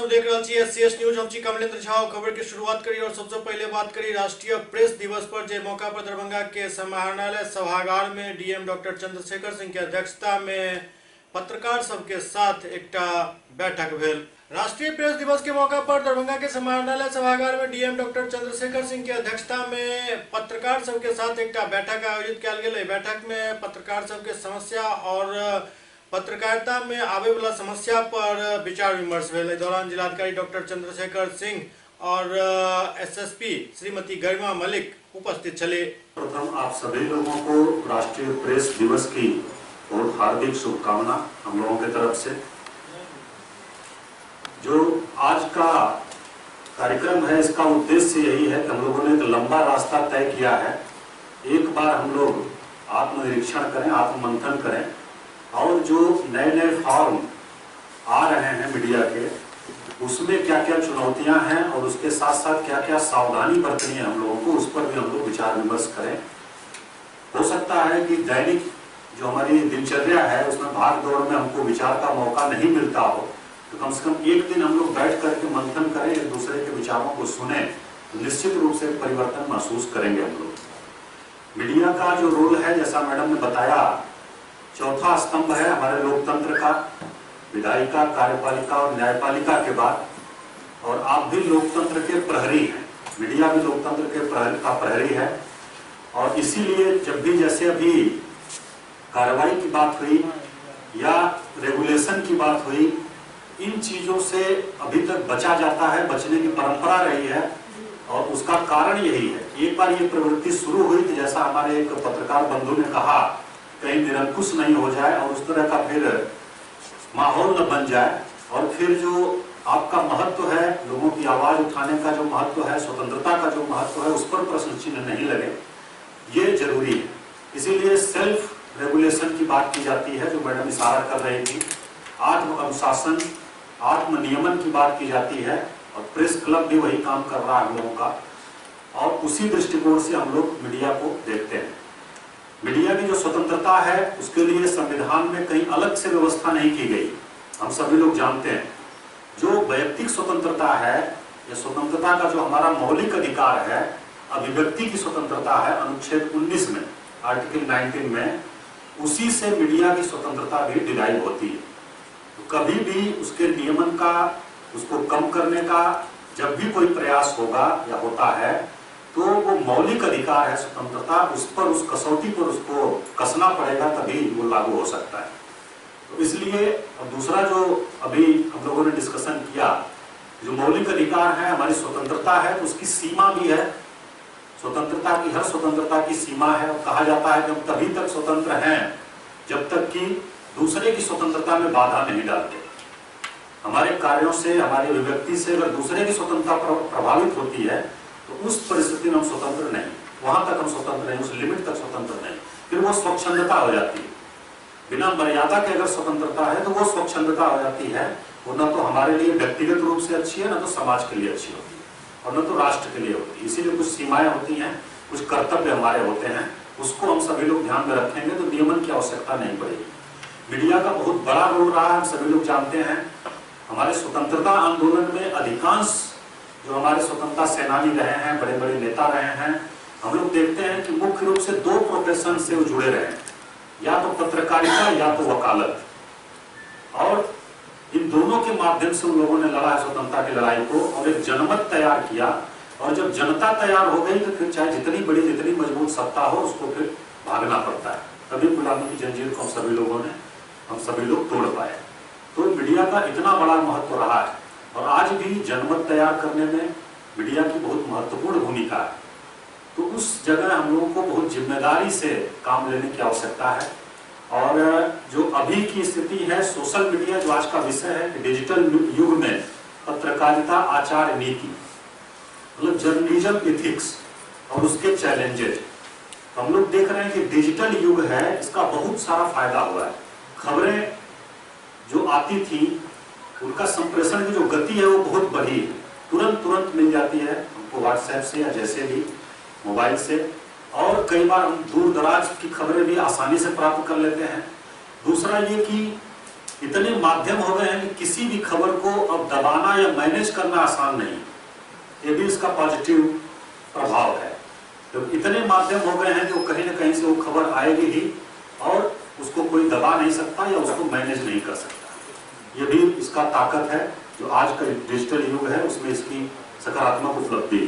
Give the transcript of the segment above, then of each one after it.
देख रहा छी एससीएस न्यूज। हम छी कमलेंद्र झा। खबर की शुरुआत करी और सबसे पहले बात करी राष्ट्रीय प्रेस दिवस पर। जे मौका पर दरभंगा के समाहरणालय सभागार में डीएम डॉक्टर चंद्रशेखर सिंह के अध्यक्षता में पत्रकार सबके साथ एक बैठक भेल। राष्ट्रीय प्रेस दिवस के मौका पर दरभंगा के समाहरणालय सभागार में डीएम डॉक्टर चंद्रशेखर सिंह के अध्यक्षता में पत्रकार सबके साथ एक बैठक आयोजित किया गया। बैठक में पत्रकार सबके समस्या और पत्रकारिता में आवे वाला समस्या पर विचार विमर्श भेल। दौरान जिलाधिकारी डॉक्टर चंद्रशेखर सिंह और एसएसपी श्रीमती गरिमा मलिक उपस्थित चले। प्रथम आप सभी लोगों को राष्ट्रीय प्रेस दिवस की बहुत हार्दिक शुभकामना हम लोगों की तरफ से। जो आज का कार्यक्रम है इसका उद्देश्य यही है कि हम लोगों ने एक लंबा रास्ता तय किया है। एक बार हम लोग आत्मनिरीक्षण करें, आत्ममंथन करें और जो नए नए फॉर्म आ रहे हैं मीडिया के, उसमें क्या क्या चुनौतियां हैं और उसके साथ साथ क्या क्या सावधानी बरतनी है हम लोगों को, उस पर भी हम लोग विचार विमर्श करें। हो सकता है कि दैनिक जो हमारी दिनचर्या है उसमें भाग दौड़ में हमको विचार का मौका नहीं मिलता हो, तो कम से कम एक दिन हम लोग बैठ करके मंथन करें, एक दूसरे के विचारों को सुने, तो निश्चित रूप से परिवर्तन महसूस करेंगे हम लोग। मीडिया का जो रोल है, जैसा मैडम ने बताया, चौथा स्तंभ है हमारे लोकतंत्र का, विधायिका, कार्यपालिका और न्यायपालिका के बाद। और आप भी लोकतंत्र के प्रहरी हैं, मीडिया भी लोकतंत्र के प्रहरी है। और इसीलिए जब भी जैसे अभी कार्रवाई की बात हुई या रेगुलेशन की बात हुई, इन चीजों से अभी तक बचा जाता है, बचने की परंपरा रही है। और उसका कारण यही है, एक बार ये प्रवृत्ति शुरू हुई तो जैसा हमारे एक पत्रकार बंधु ने कहा, कहीं निरंकुश नहीं हो जाए और उस तरह का फिर माहौल न बन जाए। और फिर जो आपका महत्व है, लोगों की आवाज उठाने का जो महत्व है, स्वतंत्रता का जो महत्व है, उस पर प्रश्न चिन्ह नहीं लगे, ये जरूरी है। इसीलिए सेल्फ रेगुलेशन की बात की जाती है, जो मैडम इशारा कर रही थी। आत्म अनुशासन, आत्म नियमन की बात की जाती है और प्रेस क्लब भी वही काम कर रहा है हम लोगों का। और उसी दृष्टिकोण से हम लोग मीडिया को देखते हैं। मीडिया की जो स्वतंत्रता है उसके लिए संविधान में कहीं अलग से व्यवस्था नहीं की गई, हम सभी लोग जानते हैं। जो वैयक्तिक स्वतंत्रता है या स्वतंत्रता का जो हमारा मौलिक अधिकार है, अभिव्यक्ति की स्वतंत्रता है, अनुच्छेद 19 में, आर्टिकल 19 में, उसी से मीडिया की स्वतंत्रता भी डिराइव होती है। तो कभी भी उसके नियमन का, उसको कम करने का जब भी कोई प्रयास होगा या होता है, तो वो मौलिक अधिकार है स्वतंत्रता, उस पर, उस कसौटी पर उसको कसना पड़ेगा, तभी वो लागू हो सकता है। तो इसलिए, और दूसरा जो अभी हम लोगों ने डिस्कशन किया, जो मौलिक अधिकार है, हमारी स्वतंत्रता है, उसकी सीमा भी है। स्वतंत्रता की, हर स्वतंत्रता की सीमा है। और कहा जाता है कि हम तभी तक स्वतंत्र हैं जब तक कि दूसरे की स्वतंत्रता में बाधा नहीं डालते। हमारे कार्यों से, हमारी अभिव्यक्ति से अगर दूसरे की स्वतंत्रता प्रभावित होती है तो उस परिस्थिति में हम स्वतंत्र नहीं, वहां तक हम स्वतंत्र नहीं, उस लिमिट तक स्वतंत्र नहीं, फिर वो स्वच्छंदता हो जाती है। बिना मर्यादा के अगर स्वतंत्रता है तो वो स्वच्छंदता हो जाती है। वो न तो हमारे लिए व्यक्तिगत रूप से अच्छी है, न तो समाज के लिए अच्छी होती है, और न तो राष्ट्र के लिए होती है। इसीलिए कुछ सीमाएं होती हैं, कुछ कर्तव्य हमारे होते हैं, उसको हम सभी लोग ध्यान में रखेंगे तो नियमन की आवश्यकता नहीं पड़ेगी। मीडिया का बहुत बड़ा रोल रहा है, हम सभी लोग जानते हैं। हमारे स्वतंत्रता आंदोलन में अधिकांश जो हमारे स्वतंत्रता सेनानी रहे हैं, बड़े बड़े नेता रहे हैं, हम लोग देखते हैं कि मुख्य रूप से दो प्रोफेशन से वो जुड़े रहे हैं, या तो पत्रकारिता या तो वकालत। और इन दोनों के माध्यम से उन लोगों ने लड़ा है स्वतंत्रता की लड़ाई को और एक जनमत तैयार किया। और जब जनता तैयार हो गई तो फिर चाहे जितनी बड़ी, जितनी मजबूत सत्ता हो, उसको फिर भागना पड़ता है। तभी गुलामी की जंजीर को हम सभी लोग तोड़ पाए। तो मीडिया का इतना बड़ा महत्व रहा है और आज भी जनमत तैयार करने में मीडिया की बहुत महत्वपूर्ण भूमिका है। तो उस जगह हम लोगों को बहुत जिम्मेदारी से काम लेने की आवश्यकता है। और जो अभी की स्थिति है, सोशल मीडिया, जो आज का विषय है कि डिजिटल युग में पत्रकारिता आचार नीति, मतलब जर्नलिज्म एथिक्स और उसके चैलेंजेस, तो हम लोग देख रहे हैं कि डिजिटल युग है, इसका बहुत सारा फायदा हुआ है। खबरें जो आती थी उनका संप्रेषण की जो गति है वो बहुत बढ़ी है, तुरंत मिल जाती है हमको व्हाट्सएप से या जैसे भी मोबाइल से। और कई बार हम दूर दराज की खबरें भी आसानी से प्राप्त कर लेते हैं। दूसरा ये कि इतने माध्यम हो गए हैं कि किसी भी खबर को अब दबाना या मैनेज करना आसान नहीं। ये भी इसका पॉजिटिव प्रभाव है। तो इतने माध्यम हो गए हैं कि कहीं ना कहीं से वो खबर आएगी ही और उसको कोई दबा नहीं सकता या उसको मैनेज नहीं कर सकता। ये भी इसका ताकत है। जो आज का डिजिटल युग है उसमें इसकी सकारात्मक उपलब्धि।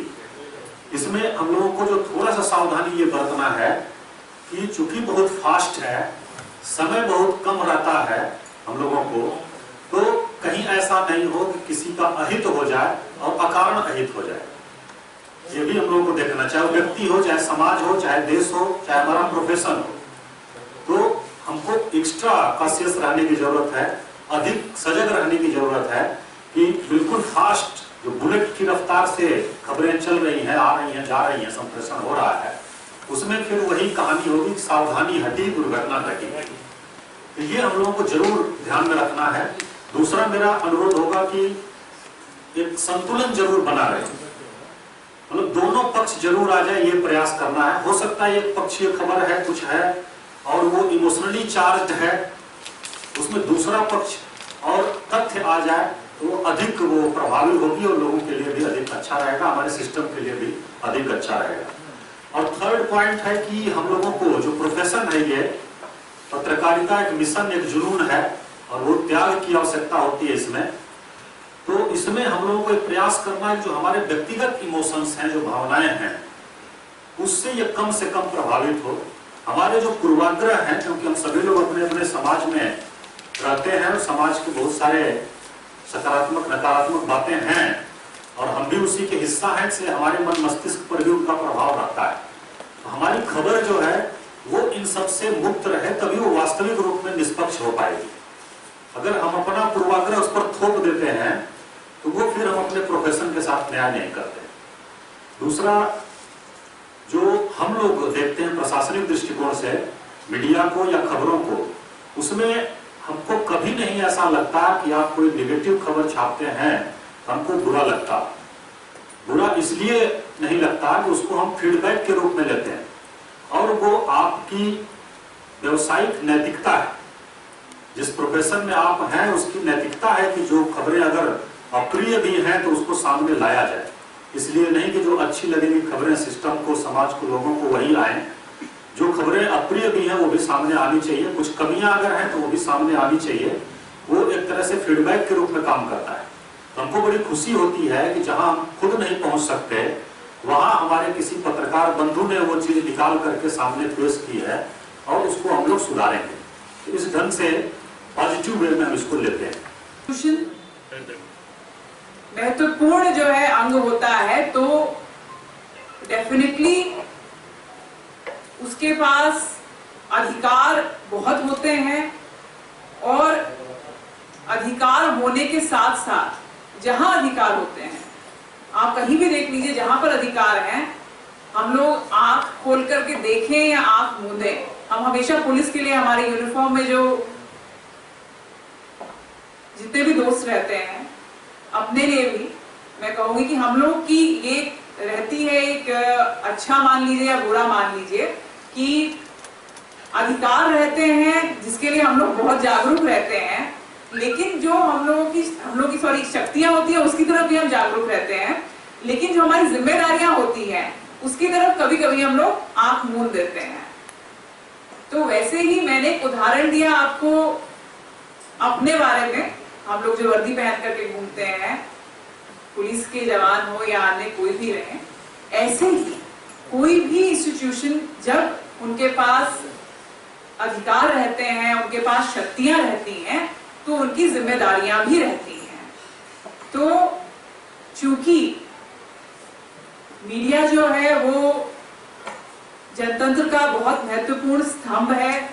इसमें हम लोगों को जो थोड़ा सा सावधानी ये बरतना है कि चूंकि बहुत फास्ट है, समय बहुत कम रहता है हम लोगों को, तो कहीं ऐसा नहीं हो कि किसी का अहित हो जाए और अकारण अहित हो जाए। ये भी हम लोगों को देखना, चाहे व्यक्ति हो, चाहे समाज हो, चाहे देश हो, चाहे हमारा प्रोफेशन हो, तो हमको एक्स्ट्रा कॉशियस रहने की जरूरत है, अधिक सजग रहने की जरूरत है कि बिल्कुल फास्ट जो बुलेट की रफ्तार से खबरें चल रही हैं, आ रही हैं, जा रही हैं, संप्रेषण हो रहा है, उसमें फिर वही कहानी होगी, सावधानी हटी दुर्घटना घटी। तो ये हम लोगों को जरूर ध्यान में रखना है। दूसरा मेरा अनुरोध होगा कि एक संतुलन जरूर बना रहे, मतलब दोनों पक्ष जरूर आ जाए, ये प्रयास करना है। हो सकता है एक पक्षीय खबर है, कुछ है और वो इमोशनली चार्ज है, उसमें दूसरा पक्ष और तथ्य आ जाए तो वो अधिक वो प्रभावी होगी और लोगों के लिए भी अधिक अच्छा रहेगा, हमारे सिस्टम के लिए भी अधिक अच्छा रहेगा। और थर्ड पॉइंट है कि हम लोगों को जो प्रोफेशन है, ये पत्रकारिता एक मिशन, एक जुनून है और वो त्याग की आवश्यकता होती है इसमें। तो इसमें हम लोगों को एक प्रयास करना है जो हमारे व्यक्तिगत इमोशंस हैं, जो भावनाएं हैं, उससे ये कम से कम प्रभावित हो। हमारे जो पूर्वाग्रह हैं, क्योंकि हम सभी लोग अपने अपने समाज में रहते हैं, समाज के बहुत सारे सकारात्मक नकारात्मक बातें हैं और हम भी उसी के हिस्सा हैं, इसलिए हमारे मन मस्तिष्क पर भी उनका प्रभाव रहता है। तो हमारी खबर जो है वो इन सबसे मुक्त रहे, तभी वो वास्तविक रूप में निष्पक्ष हो पाएगी। अगर हम अपना पूर्वाग्रह उस पर थोप देते हैं तो वो फिर हम अपने प्रोफेशन के साथ न्याय नहीं करते। दूसरा, जो हम लोग देखते हैं प्रशासनिक दृष्टिकोण से मीडिया को या खबरों को, उसमें हमको कभी नहीं ऐसा लगता कि आप कोई नेगेटिव खबर छापते हैं हमको बुरा लगता। बुरा इसलिए नहीं लगता कि उसको हम फीडबैक के रूप में लेते हैं और वो आपकी व्यवसायिक नैतिकता है। जिस प्रोफेशन में आप हैं उसकी नैतिकता है कि जो खबरें अगर अप्रिय भी हैं तो उसको सामने लाया जाए। इसलिए नहीं कि जो अच्छी लगेगी खबरें सिस्टम को, समाज को, लोगों को वही आए। जो खबरें अप्रिय भी हैं वो भी सामने आनी चाहिए, कुछ कमियां अगर हैं तो वो भी सामने आनी चाहिए। वो एक तरह से फीडबैक के रूप में काम करता है। तो हमको बड़ी खुशी होती है कि जहां हम खुद नहीं पहुंच सकते वहां हमारे किसी पत्रकार बंधु ने वो चीज निकाल करके सामने पेश की है और उसको हम लोग सुधारेंगे। तो इस ढंग से पॉजिटिव वे में हम इसको लेते हैं। महत्वपूर्ण जो है अंग होता है, तो डेफिनेटली उसके पास अधिकार बहुत होते हैं और अधिकार होने के साथ साथ जहां अधिकार होते हैं, आप कहीं भी देख लीजिए, जहां पर अधिकार हैं, हम लोग आंख खोल करके देखें या आंख मूंदें, हम हमेशा पुलिस के लिए हमारे यूनिफॉर्म में जो जितने भी दोस्त रहते हैं, अपने लिए भी मैं कहूंगी कि हम लोग की ये रहती है एक अच्छा मान लीजिए या बुरा मान लीजिए कि अधिकार रहते हैं जिसके लिए हम लोग बहुत जागरूक रहते हैं, लेकिन जो हम लोगों की सॉरी शक्तियां होती है उसकी तरफ भी हम जागरूक रहते हैं, लेकिन जो हमारी जिम्मेदारियां होती हैं उसकी तरफ कभी कभी हम लोग आंख मूंद देते हैं। तो वैसे ही मैंने एक उदाहरण दिया आपको अपने बारे में। हम लोग जो वर्दी पहन करके घूमते हैं, पुलिस के जवान हो या अन्य कोई भी रहे, ऐसे ही कोई भी इंस्टीट्यूशन जब उनके पास अधिकार रहते हैं, उनके पास शक्तियां रहती हैं, तो उनकी जिम्मेदारियां भी रहती हैं। तो चूंकि मीडिया जो है वो जनतंत्र का बहुत महत्वपूर्ण स्तंभ है,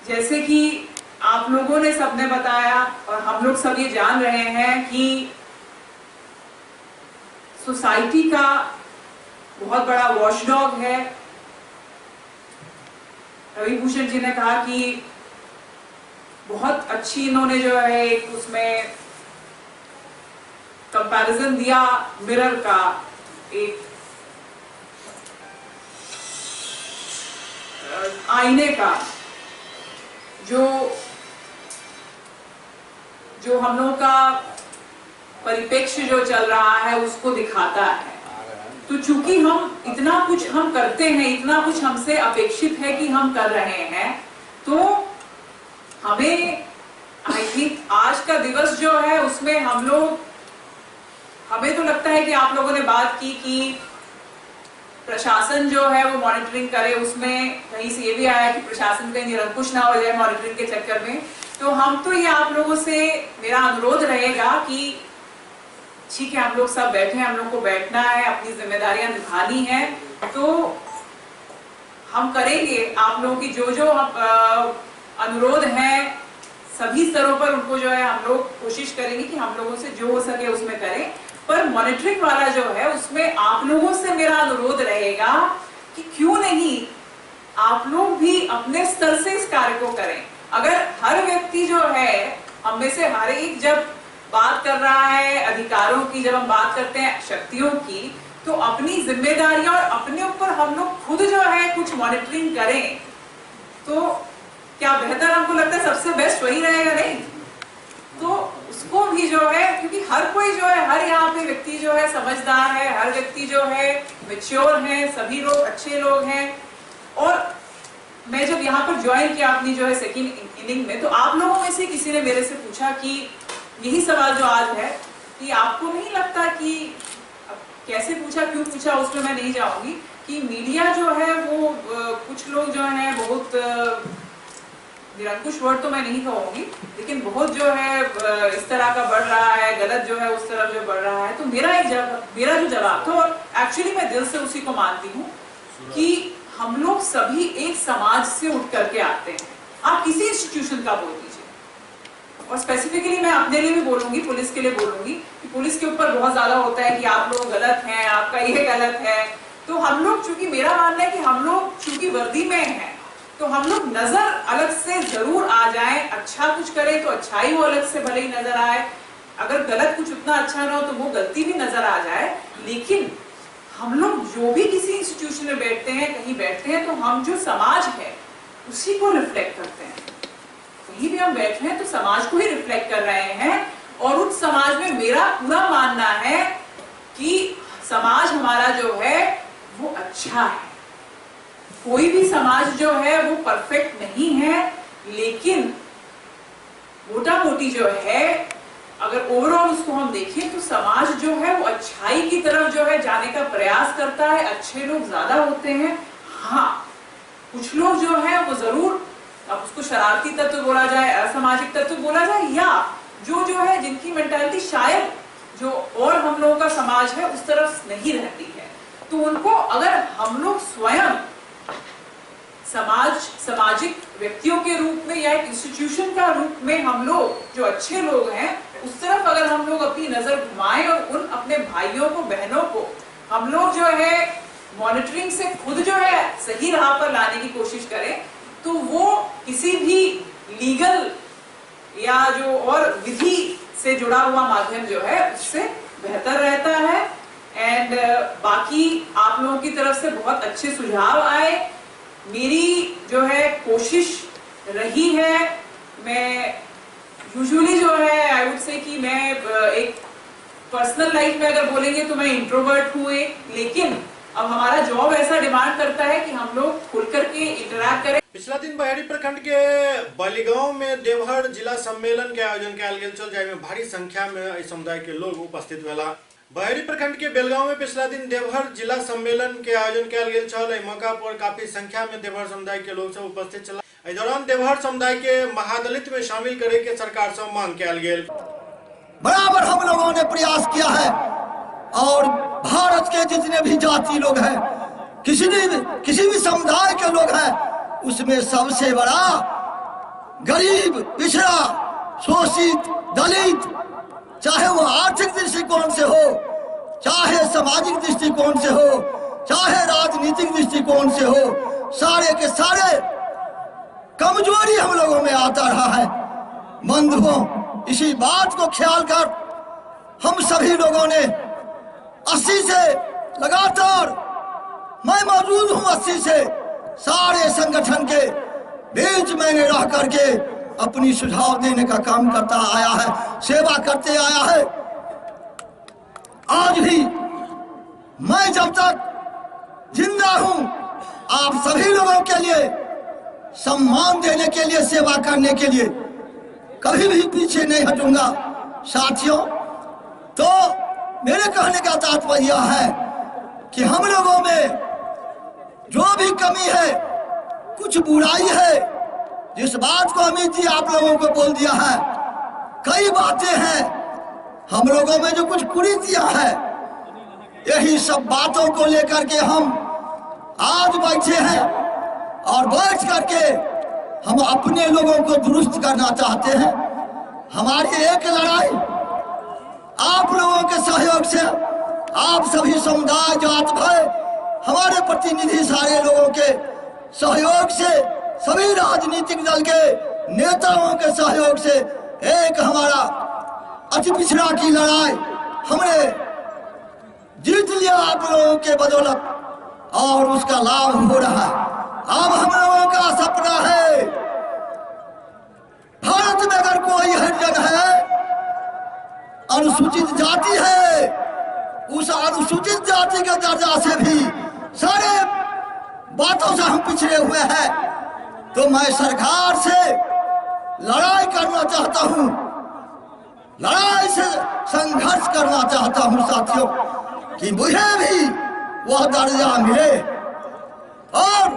जैसे कि आप लोगों ने सबने बताया और हम लोग सब ये जान रहे हैं कि सोसाइटी का बहुत बड़ा वॉचडॉग है। रवि भूषण जी ने कहा कि बहुत अच्छी इन्होंने जो है एक उसमें कंपैरिजन दिया मिरर का, एक आईने का, जो हम लोगों का परिप्रेक्ष्य जो चल रहा है उसको दिखाता है। तो चूंकि हम इतना कुछ हम करते हैं, इतना कुछ हमसे अपेक्षित है कि हम कर रहे हैं, तो हमें आई थिंक आज का दिवस जो है उसमें हमें तो लगता है कि आप लोगों ने बात की कि प्रशासन जो है वो मॉनिटरिंग करे। उसमें कहीं से ये भी आया कि प्रशासन कहीं निरंकुश ना हो जाए मॉनिटरिंग के चक्कर में। तो हम तो ये आप लोगों से मेरा अनुरोध रहेगा कि ठीक है, हम लोग सब बैठे हैं, हम लोग को बैठना है, अपनी जिम्मेदारियां निभानी है, तो हम करेंगे। आप लोगों की जो अनुरोध है सभी स्तरों पर उनको जो है हम लोग कोशिश करेंगे कि हम लोगों से जो हो सके उसमें करें। पर मॉनिटरिंग वाला जो है उसमें आप लोगों से मेरा अनुरोध रहेगा कि क्यों नहीं आप लोग भी अपने स्तर से इस कार्य को करें। अगर हर व्यक्ति जो है हम में से हर एक जब बात कर रहा है अधिकारों की, जब हम बात करते हैं शक्तियों की, तो अपनी जिम्मेदारियां और अपने ऊपर हम लोग खुद जो है कुछ मॉनिटरिंग करें तो क्या बेहतर हमको लगता है सबसे बेस्ट वही रहेगा, नहीं? तो उसको भी जो है, क्योंकि हर कोई जो है, हर यहाँ पे व्यक्ति जो है समझदार है, हर व्यक्ति जो है मैच्योर है, सभी लोग अच्छे लोग हैं। और मैं जब यहाँ पर ज्वाइन किया अपनी जो है सेकंड इनिंग में, तो आप लोगों में से किसी ने मेरे से पूछा कि यही सवाल जो आज है कि आपको नहीं लगता कि, कैसे पूछा, क्यों पूछा, उसमें मैं नहीं जाऊंगी, कि मीडिया जो है वो कुछ लोग जो है बहुत निरंकुश वर्ड तो मैं नहीं कहूंगी, लेकिन बहुत जो है इस तरह का बढ़ रहा है, गलत जो है उस तरफ जो बढ़ रहा है। तो मेरा जो जवाब था, और एक्चुअली मैं दिल से उसी को मानती हूँ कि हम लोग सभी एक समाज से उठ करके आते हैं। आप किसी इंस्टीट्यूशन का बोल दीजिए, और स्पेसिफिकली मैं अपने लिए भी बोलूंगी, पुलिस के लिए बोलूंगी कि पुलिस के ऊपर बहुत ज्यादा होता है कि आप लोग गलत हैं, आपका ये गलत है। तो हम लोग, चूंकि मेरा मानना है कि हम लोग चूंकि वर्दी में हैं, तो हम लोग नजर अलग से जरूर आ जाए। अच्छा कुछ करें तो अच्छाई वो अलग से भले ही नजर आए, अगर गलत कुछ उतना अच्छा ना हो तो वो गलती भी नजर आ जाए। लेकिन हम लोग जो भी किसी इंस्टीट्यूशन में बैठते हैं, कहीं बैठते हैं, तो हम जो समाज है उसी को रिफ्लेक्ट करते हैं। कहीं भी हम बैठे हैं तो समाज को ही रिफ्लेक्ट कर रहे हैं। और उस समाज में मेरा पूरा मानना है कि समाज हमारा जो है वो अच्छा है। कोई भी समाज जो है वो परफेक्ट नहीं है, लेकिन मोटा मोटी जो है अगर ओवरऑल उसको हम देखें तो समाज जो है वो अच्छाई की तरफ जो है जाने का प्रयास करता है। अच्छे लोग ज्यादा होते हैं। हाँ, कुछ लोग जो है वो जरूर, अब उसको शरारती तत्व बोला जाए, असामाजिक तत्व बोला जाए, या जो है जिनकी मेंटालिटी शायद जो और हम लोगों का समाज है उस तरफ नहीं रहती है, तो उनको अगर हम लोग स्वयं सामाजिक व्यक्तियों के रूप में या एक इंस्टीट्यूशन का रूप में हम लोग जो अच्छे लोग हैं उस तरफ अगर हम लोग अपनी नजर घुमाएं और उन अपने भाइयों को, बहनों को हम लोग जो है मॉनिटरिंग से खुद जो है सही राह पर लाने की कोशिश करें, तो वो किसी भी लीगल या जो और विधि से जुड़ा हुआ माध्यम जो है उससे बेहतर रहता है। एंड बाकी आप लोगों की तरफ से बहुत अच्छे सुझाव आए। मेरी जो है कोशिश रही है, मैं यूजुअली जो है आई वुड से कि मैं एक पर्सनल लाइफ में अगर बोलेंगे तो मैं इंट्रोवर्ट हूँ, लेकिन अब हमारा जॉब ऐसा डिमांड करता है कि हम लोग खुल करके इंटरैक्ट करें। पिछला दिन बहेड़ी प्रखंड के बलिगांव में देवहर जिला सम्मेलन के आयोजन कयल गेल छल, जाहिमे भारी संख्या में समुदाय के लोग उपस्थित भेला। बहेड़ी प्रखंड के बेलगांव में पिछला दिन देवहर जिला सम्मेलन के आयोजन कयल गेल छल। एहि मौका पर काफी संख्या में देवहर समुदाय के लोग सब उपस्थित छला। एहि दौरान देवहर समुदाय के महादलित में शामिल करे के सरकार से मांग कयल गेल। बराबर हम लोगों ने प्रयास किया है, और भारत के जितने भी जाति लोग हैं, किसी भी समुदाय के लोग हैं, उसमें सबसे बड़ा गरीब, पिछड़ा, शोषित, दलित, चाहे वो आर्थिक दृष्टिकोण से हो, चाहे सामाजिक दृष्टिकोण से हो, चाहे राजनीतिक दृष्टिकोण से हो, सारे के सारे कमजोरी हम लोगों में आता रहा है। बंधुओं, इसी बात को ख्याल कर हम सभी लोगों ने 80 से लगातार, मैं मौजूद हूं 80 से, सारे संगठन के बीच मैंने रह करके अपनी सुझाव देने का काम करता आया है, सेवा करते आया है। आज भी मैं जब तक जिंदा हूं, आप सभी लोगों के लिए सम्मान देने के लिए, सेवा करने के लिए कभी भी पीछे नहीं हटूंगा। साथियों, तो मेरे कहने का तात्पर्य है कि हम लोगों में जो भी कमी है, कुछ बुराई है, जिस बात को अमित जी आप लोगों को बोल दिया है, कई बातें हैं हम लोगों में जो कुछ कुरीतियां है, यही सब बातों को लेकर के हम आज बैठे हैं और बैठ करके हम अपने लोगों को दुरुस्त करना चाहते हैं। हमारी एक लड़ाई आप लोगों के सहयोग से, आप सभी समुदाय, जात भाई, हमारे प्रतिनिधि सारे लोगों के सहयोग से, सभी राजनीतिक दल के नेताओं के सहयोग से एक हमारा अति पिछड़ा की लड़ाई हमने जीत लिया आप लोगों के बदौलत, और उसका लाभ हो रहा है। अब हम लोगों का सपना है, भारत में अगर कोई हरिजन है, अनुसूचित जाति है, उस अनुसूचित जाति के दर्जा से भी सारे बातों से हम पिछड़े हुए हैं, तो मैं सरकार से लड़ाई करना चाहता हूं, लड़ाई से संघर्ष करना चाहता हूं साथियों, कि मुझे भी वह दर्जा मिले। और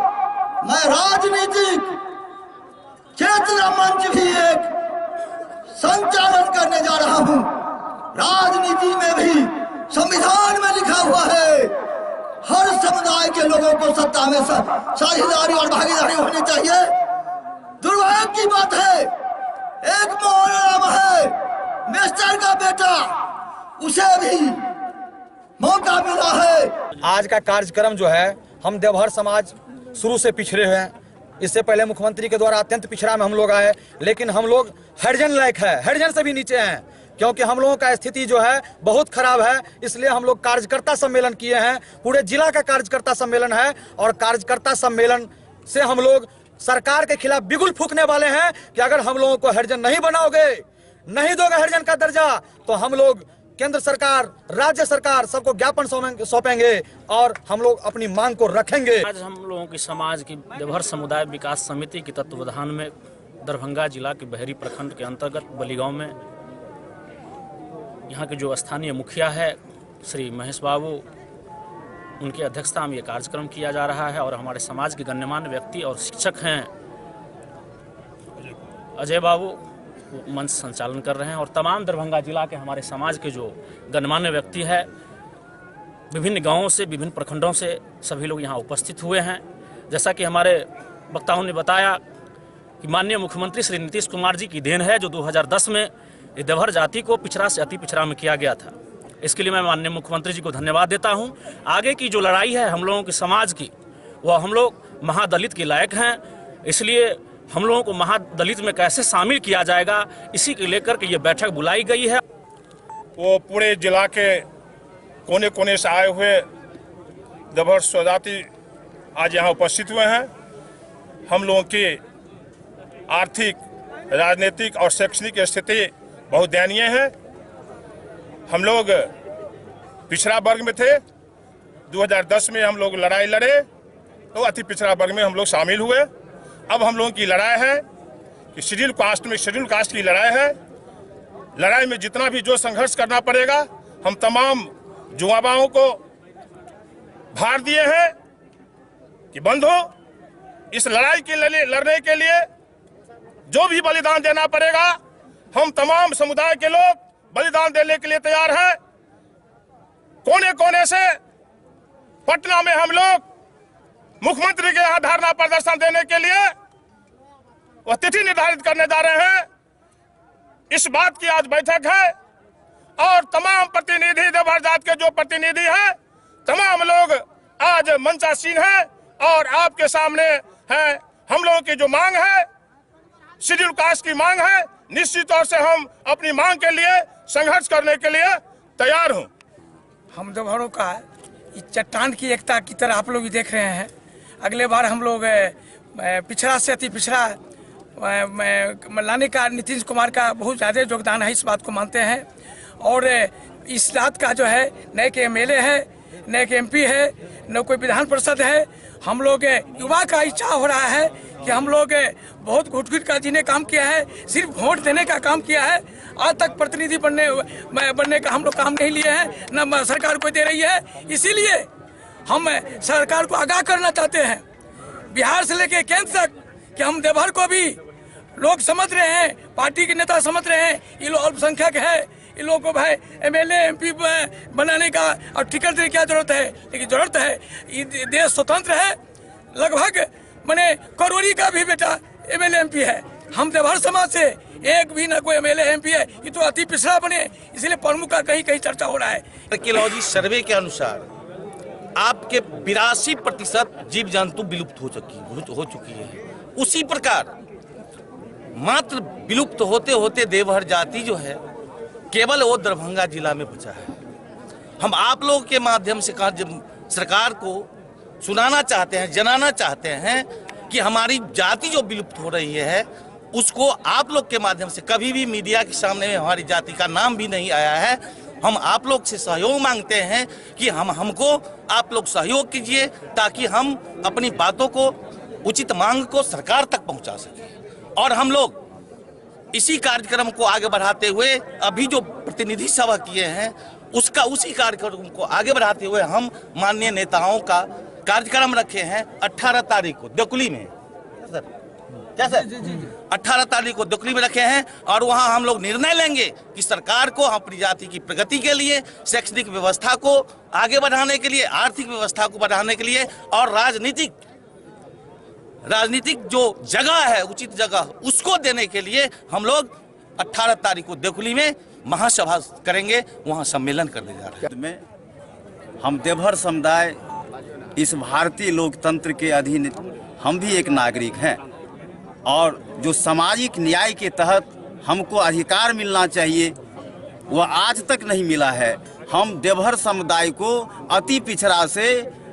मैं राजनीतिक चेतना मंच भी एक संचालन करने जा रहा हूं। राजनीति में भी संविधान में लिखा हुआ है, हर समुदाय के लोगों को सत्ता में साझेदारी और भागीदारी होनी चाहिए। दुर्भाग्य की बात है, एक मोहन है, मिस्टर का बेटा, उसे भी मौका मिला है। आज का कार्यक्रम जो है, हम देवहर समाज शुरू से पिछड़े हुए हैं। इससे पहले मुख्यमंत्री के द्वारा अत्यंत पिछड़ा में हम लोग आए, लेकिन हम लोग हरिजन लायक है, हरिजन से भी नीचे हैं, क्योंकि हम लोगों का स्थिति जो है बहुत खराब है। इसलिए हम लोग कार्यकर्ता सम्मेलन किए हैं, पूरे जिला का कार्यकर्ता सम्मेलन है, और कार्यकर्ता सम्मेलन से हम लोग सरकार के खिलाफ बिगुल फूंकने वाले हैं कि अगर हम लोगों को हरिजन नहीं बनाओगे, नहीं दोगे हरिजन का दर्जा, तो हम लोग केंद्र सरकार, राज्य सरकार सबको ज्ञापन सौंपेंगे और हम लोग अपनी मांग को रखेंगे। आज हम लोगों की समाज की देवहर समुदाय विकास समिति के तत्वावधान में दरभंगा जिला के बहरी प्रखंड के अंतर्गत बली गांव में यहाँ के जो स्थानीय मुखिया है श्री महेश बाबू, उनकी अध्यक्षता में ये कार्यक्रम किया जा रहा है, और हमारे समाज के गण्यमान्य व्यक्ति और शिक्षक हैं अजय बाबू, मंच संचालन कर रहे हैं, और तमाम दरभंगा जिला के हमारे समाज के जो गणमान्य व्यक्ति है, विभिन्न गांवों से, विभिन्न प्रखंडों से सभी लोग यहाँ उपस्थित हुए हैं। जैसा कि हमारे वक्ताओं ने बताया कि माननीय मुख्यमंत्री श्री नीतीश कुमार जी की देन है, जो 2010 में देवहर जाति को पिछड़ा से अति पिछड़ा में किया गया था। इसके लिए मैं माननीय मुख्यमंत्री जी को धन्यवाद देता हूँ। आगे की जो लड़ाई है हम लोगों के समाज की, वह हम लोग महादलित के लायक हैं, इसलिए हम लोगों को महादलित में कैसे शामिल किया जाएगा, इसी को लेकर के ये बैठक बुलाई गई है। वो पूरे जिला के कोने कोने से आए हुए देवहर स्वजाति आज यहाँ उपस्थित हुए हैं। हम लोगों की आर्थिक, राजनीतिक और शैक्षणिक स्थिति बहुत दयनीय है। हम लोग पिछड़ा वर्ग में थे, 2010 में हम लोग लड़ाई लड़े तो अति पिछड़ा वर्ग में हम लोग शामिल हुए। अब हम लोगों की लड़ाई है कि शेड्यूल कास्ट में, शेड्यूल कास्ट की लड़ाई है। लड़ाई में जितना भी जो संघर्ष करना पड़ेगा, हम तमाम युवाओं को भार दिए हैं कि बंधु, इस लड़ाई के लिए लड़ने के लिए जो भी बलिदान देना पड़ेगा, हम तमाम समुदाय के लोग बलिदान देने के लिए तैयार हैं। कोने कोने से पटना में हम लोग मुख्यमंत्री के यहाँ धरना प्रदर्शन देने के लिए वह तिथि निर्धारित करने जा रहे हैं। इस बात की आज बैठक है, और तमाम प्रतिनिधि, देवहर जात के जो प्रतिनिधि हैं, तमाम लोग आज मंचासीन हैं और आपके सामने है। हम लोगों की जो मांग है, शेड्यूल कास्ट की मांग है, निश्चित तौर से हम अपनी मांग के लिए संघर्ष करने के लिए तैयार हूं। हम देवहरों का इस चट्टान की एकता की तरह आप लोग भी देख रहे हैं। अगले बार हम लोग पिछड़ा से अति पिछड़ा लाने का नीतीश कुमार का बहुत ज़्यादा योगदान है, इस बात को मानते हैं। और इस रात का जो है नए के MLA है, नए के MP है, न कोई विधान परिषद है। हम लोग युवा का इच्छा हो रहा है कि हम लोग बहुत घुट-घुट का जिन्हें काम किया है, सिर्फ वोट देने का काम किया है। आज तक प्रतिनिधि बनने का हम लोग काम नहीं लिए हैं, न सरकार को दे रही है। इसीलिए हम सरकार को आगाह करना चाहते हैं, बिहार से लेकर केंद्र तक, कि हम देवघर को भी लोग समझ रहे हैं, पार्टी के नेता समझ रहे हैं, ये लोग अल्पसंख्यक है, इन लोगों को भाई MLA MP बनाने का और टिकट देने की क्या जरूरत है। लेकिन जरूरत है, ये देश स्वतंत्र है, लगभग मैंने करोड़ी का भी बेटा MLA MP है। हम देवघर समाज से एक भी ना कोई MLA MP है, ये तो अति पिछड़ा बने, इसलिए प्रमुख का कहीं कहीं चर्चा हो रहा है। आर्कियोलॉजी सर्वे के अनुसार आपके 82% जीव जंतु विलुप्त हो चुकी है। उसी प्रकार मात्र विलुप्त होते होते देवहर जाति जो है केवल वो दरभंगा जिला में बचा है। हम आप लोगों के माध्यम से सरकार को सुनाना चाहते हैं, जनाना चाहते हैं कि हमारी जाति जो विलुप्त हो रही है उसको आप लोग के माध्यम से, कभी भी मीडिया के सामने हमारी जाति का नाम भी नहीं आया है। हम आप लोग से सहयोग मांगते हैं कि हमको आप लोग सहयोग कीजिए ताकि हम अपनी बातों को, उचित मांग को सरकार तक पहुंचा सकें। और हम लोग इसी कार्यक्रम को आगे बढ़ाते हुए अभी जो प्रतिनिधि सभा किए हैं उसी कार्यक्रम को आगे बढ़ाते हुए हम माननीय नेताओं का कार्यक्रम रखे हैं 18 तारीख को दकुली में। जैसे 18 तारीख को दकुली में रखे हैं और वहां हम लोग निर्णय लेंगे कि सरकार को अपनी जाति की प्रगति के लिए, शैक्षणिक व्यवस्था को आगे बढ़ाने के लिए, आर्थिक व्यवस्था को बढ़ाने के लिए और राजनीतिक जो जगह है, उचित जगह, उसको देने के लिए हम लोग 18 तारीख को दकुली में महासभा करेंगे, वहां सम्मेलन करने जा रहे हैं। हम देवहर समुदाय इस भारतीय लोकतंत्र के अधीन हम भी एक नागरिक हैं और जो सामाजिक न्याय के तहत हमको अधिकार मिलना चाहिए वह आज तक नहीं मिला है। हम देवहर समुदाय को अति पिछड़ा से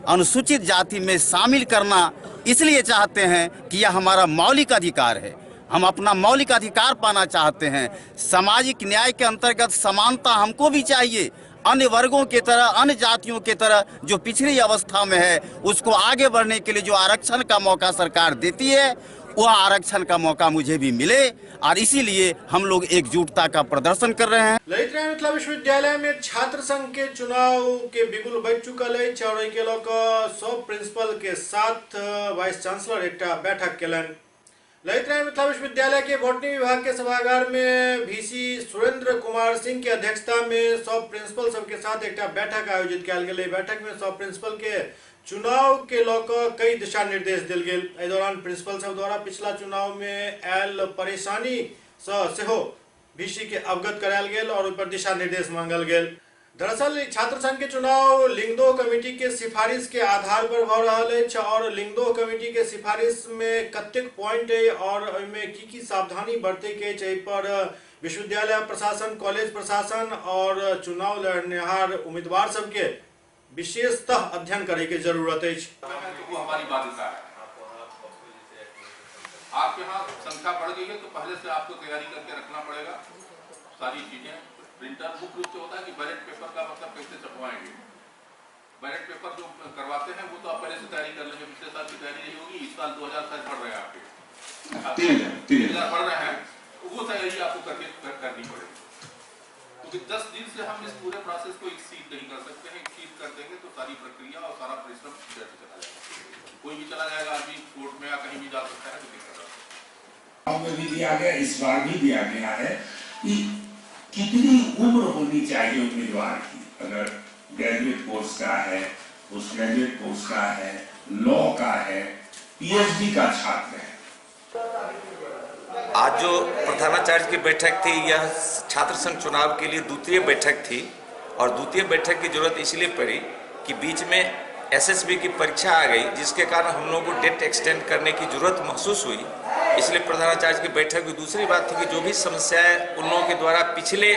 अनुसूचित जाति में शामिल करना इसलिए चाहते हैं कि यह हमारा मौलिक अधिकार है। हम अपना मौलिक अधिकार पाना चाहते हैं। सामाजिक न्याय के अंतर्गत समानता हमको भी चाहिए। अन्य वर्गों की तरह, अन्य जातियों की तरह जो पिछड़ी अवस्था में है उसको आगे बढ़ने के लिए जो आरक्षण का मौका सरकार देती है वह आरक्षण का मौका मुझे भी मिले और इसीलिए हम लोग एकजुटता का प्रदर्शन कर रहे हैं। ललित नारायण मिथिला विश्वविद्यालय में छात्र संघ के चुनाव के बिगुल बज चुकल है। और के लोग सब प्रिंसिपल के साथ वाइस चांसलर एक बैठक केलन। ललित नारायण मिथिला विश्वविद्यालय के बॉटनी विभाग के सभागार में VC सुरेंद्र कुमार सिंह की अध्यक्षता में सब प्रिंसिपल सबके साथ एक बैठक आयोजित किया गया। बैठक में सब प्रिंसिपल के चुनाव के लेकर कई दिशा निर्देश दिल गए। इस दौरान प्रिंसिपल सब द्वारा पिछला चुनाव में आयल परेशानी से VC के अवगत करायल गए और उस पर दिशा निर्देश मांगल गए। दरअसल छात्र संघ के चुनाव लिंगदो कमेटी के सिफारिश के आधार पर हो रहा है और लिंगदो कमेटी के सिफारिश में कतेक पॉइंट है और में की सावधानी बरते के चाहिए पर विश्वविद्यालय प्रशासन, कॉलेज प्रशासन और चुनाव लड़नेहार उम्मीदवार सबके विशेषतः अध्ययन करे की जरूरत है। वो हमारी बाध्यता है। आपके यहाँ संख्या बढ़ गई है तो पहले से आपको तैयारी करके रखना पड़ेगा सारी चीजें। प्रिंटर मुख्य रूप से होता है कि बैलेट पेपर का मतलब कैसे छपवाएंगे। बैलेट पेपर जो करवाते हैं वो तो आप पहले से तैयारी कर लेंगे। पिछले साल की तैयारी नहीं होगी, इस साल 2000 शायद पढ़ रहे हैं आपके 3000 पढ़ रहे हैं, वो तैयारी आपको करनी पड़ेगी। क्योंकि 10 दिन से हम इस पूरे प्रोसेस को एक्सीड नहीं कर सकते हैं। एक्सीड कर देंगे तो सारी प्रक्रिया और सारा परिश्रम व्यर्थ चला जाएगा। कोई भी चला जाएगा, आदमी कोर्ट में या कहीं भी जा सकता है तो दिक्कत में भी दिया गया, इस बार भी दिया गया है कि कितनी उम्र होनी चाहिए उम्मीदवार की। अगर ग्रेजुएट कोर्स का है, पोस्ट ग्रेजुएट कोर्स का है, लॉ का है, PhD का छात्र है। आज जो प्रधानाचार्य की बैठक थी यह छात्र संघ चुनाव के लिए द्वितीय बैठक थी और द्वितीय बैठक की जरूरत इसलिए पड़ी कि बीच में SSB की परीक्षा आ गई जिसके कारण हम लोगों को डेट एक्सटेंड करने की जरूरत महसूस हुई। इसलिए प्रधानाचार्य की बैठक की दूसरी बात थी कि जो भी समस्याएं उन लोगों के द्वारा पिछले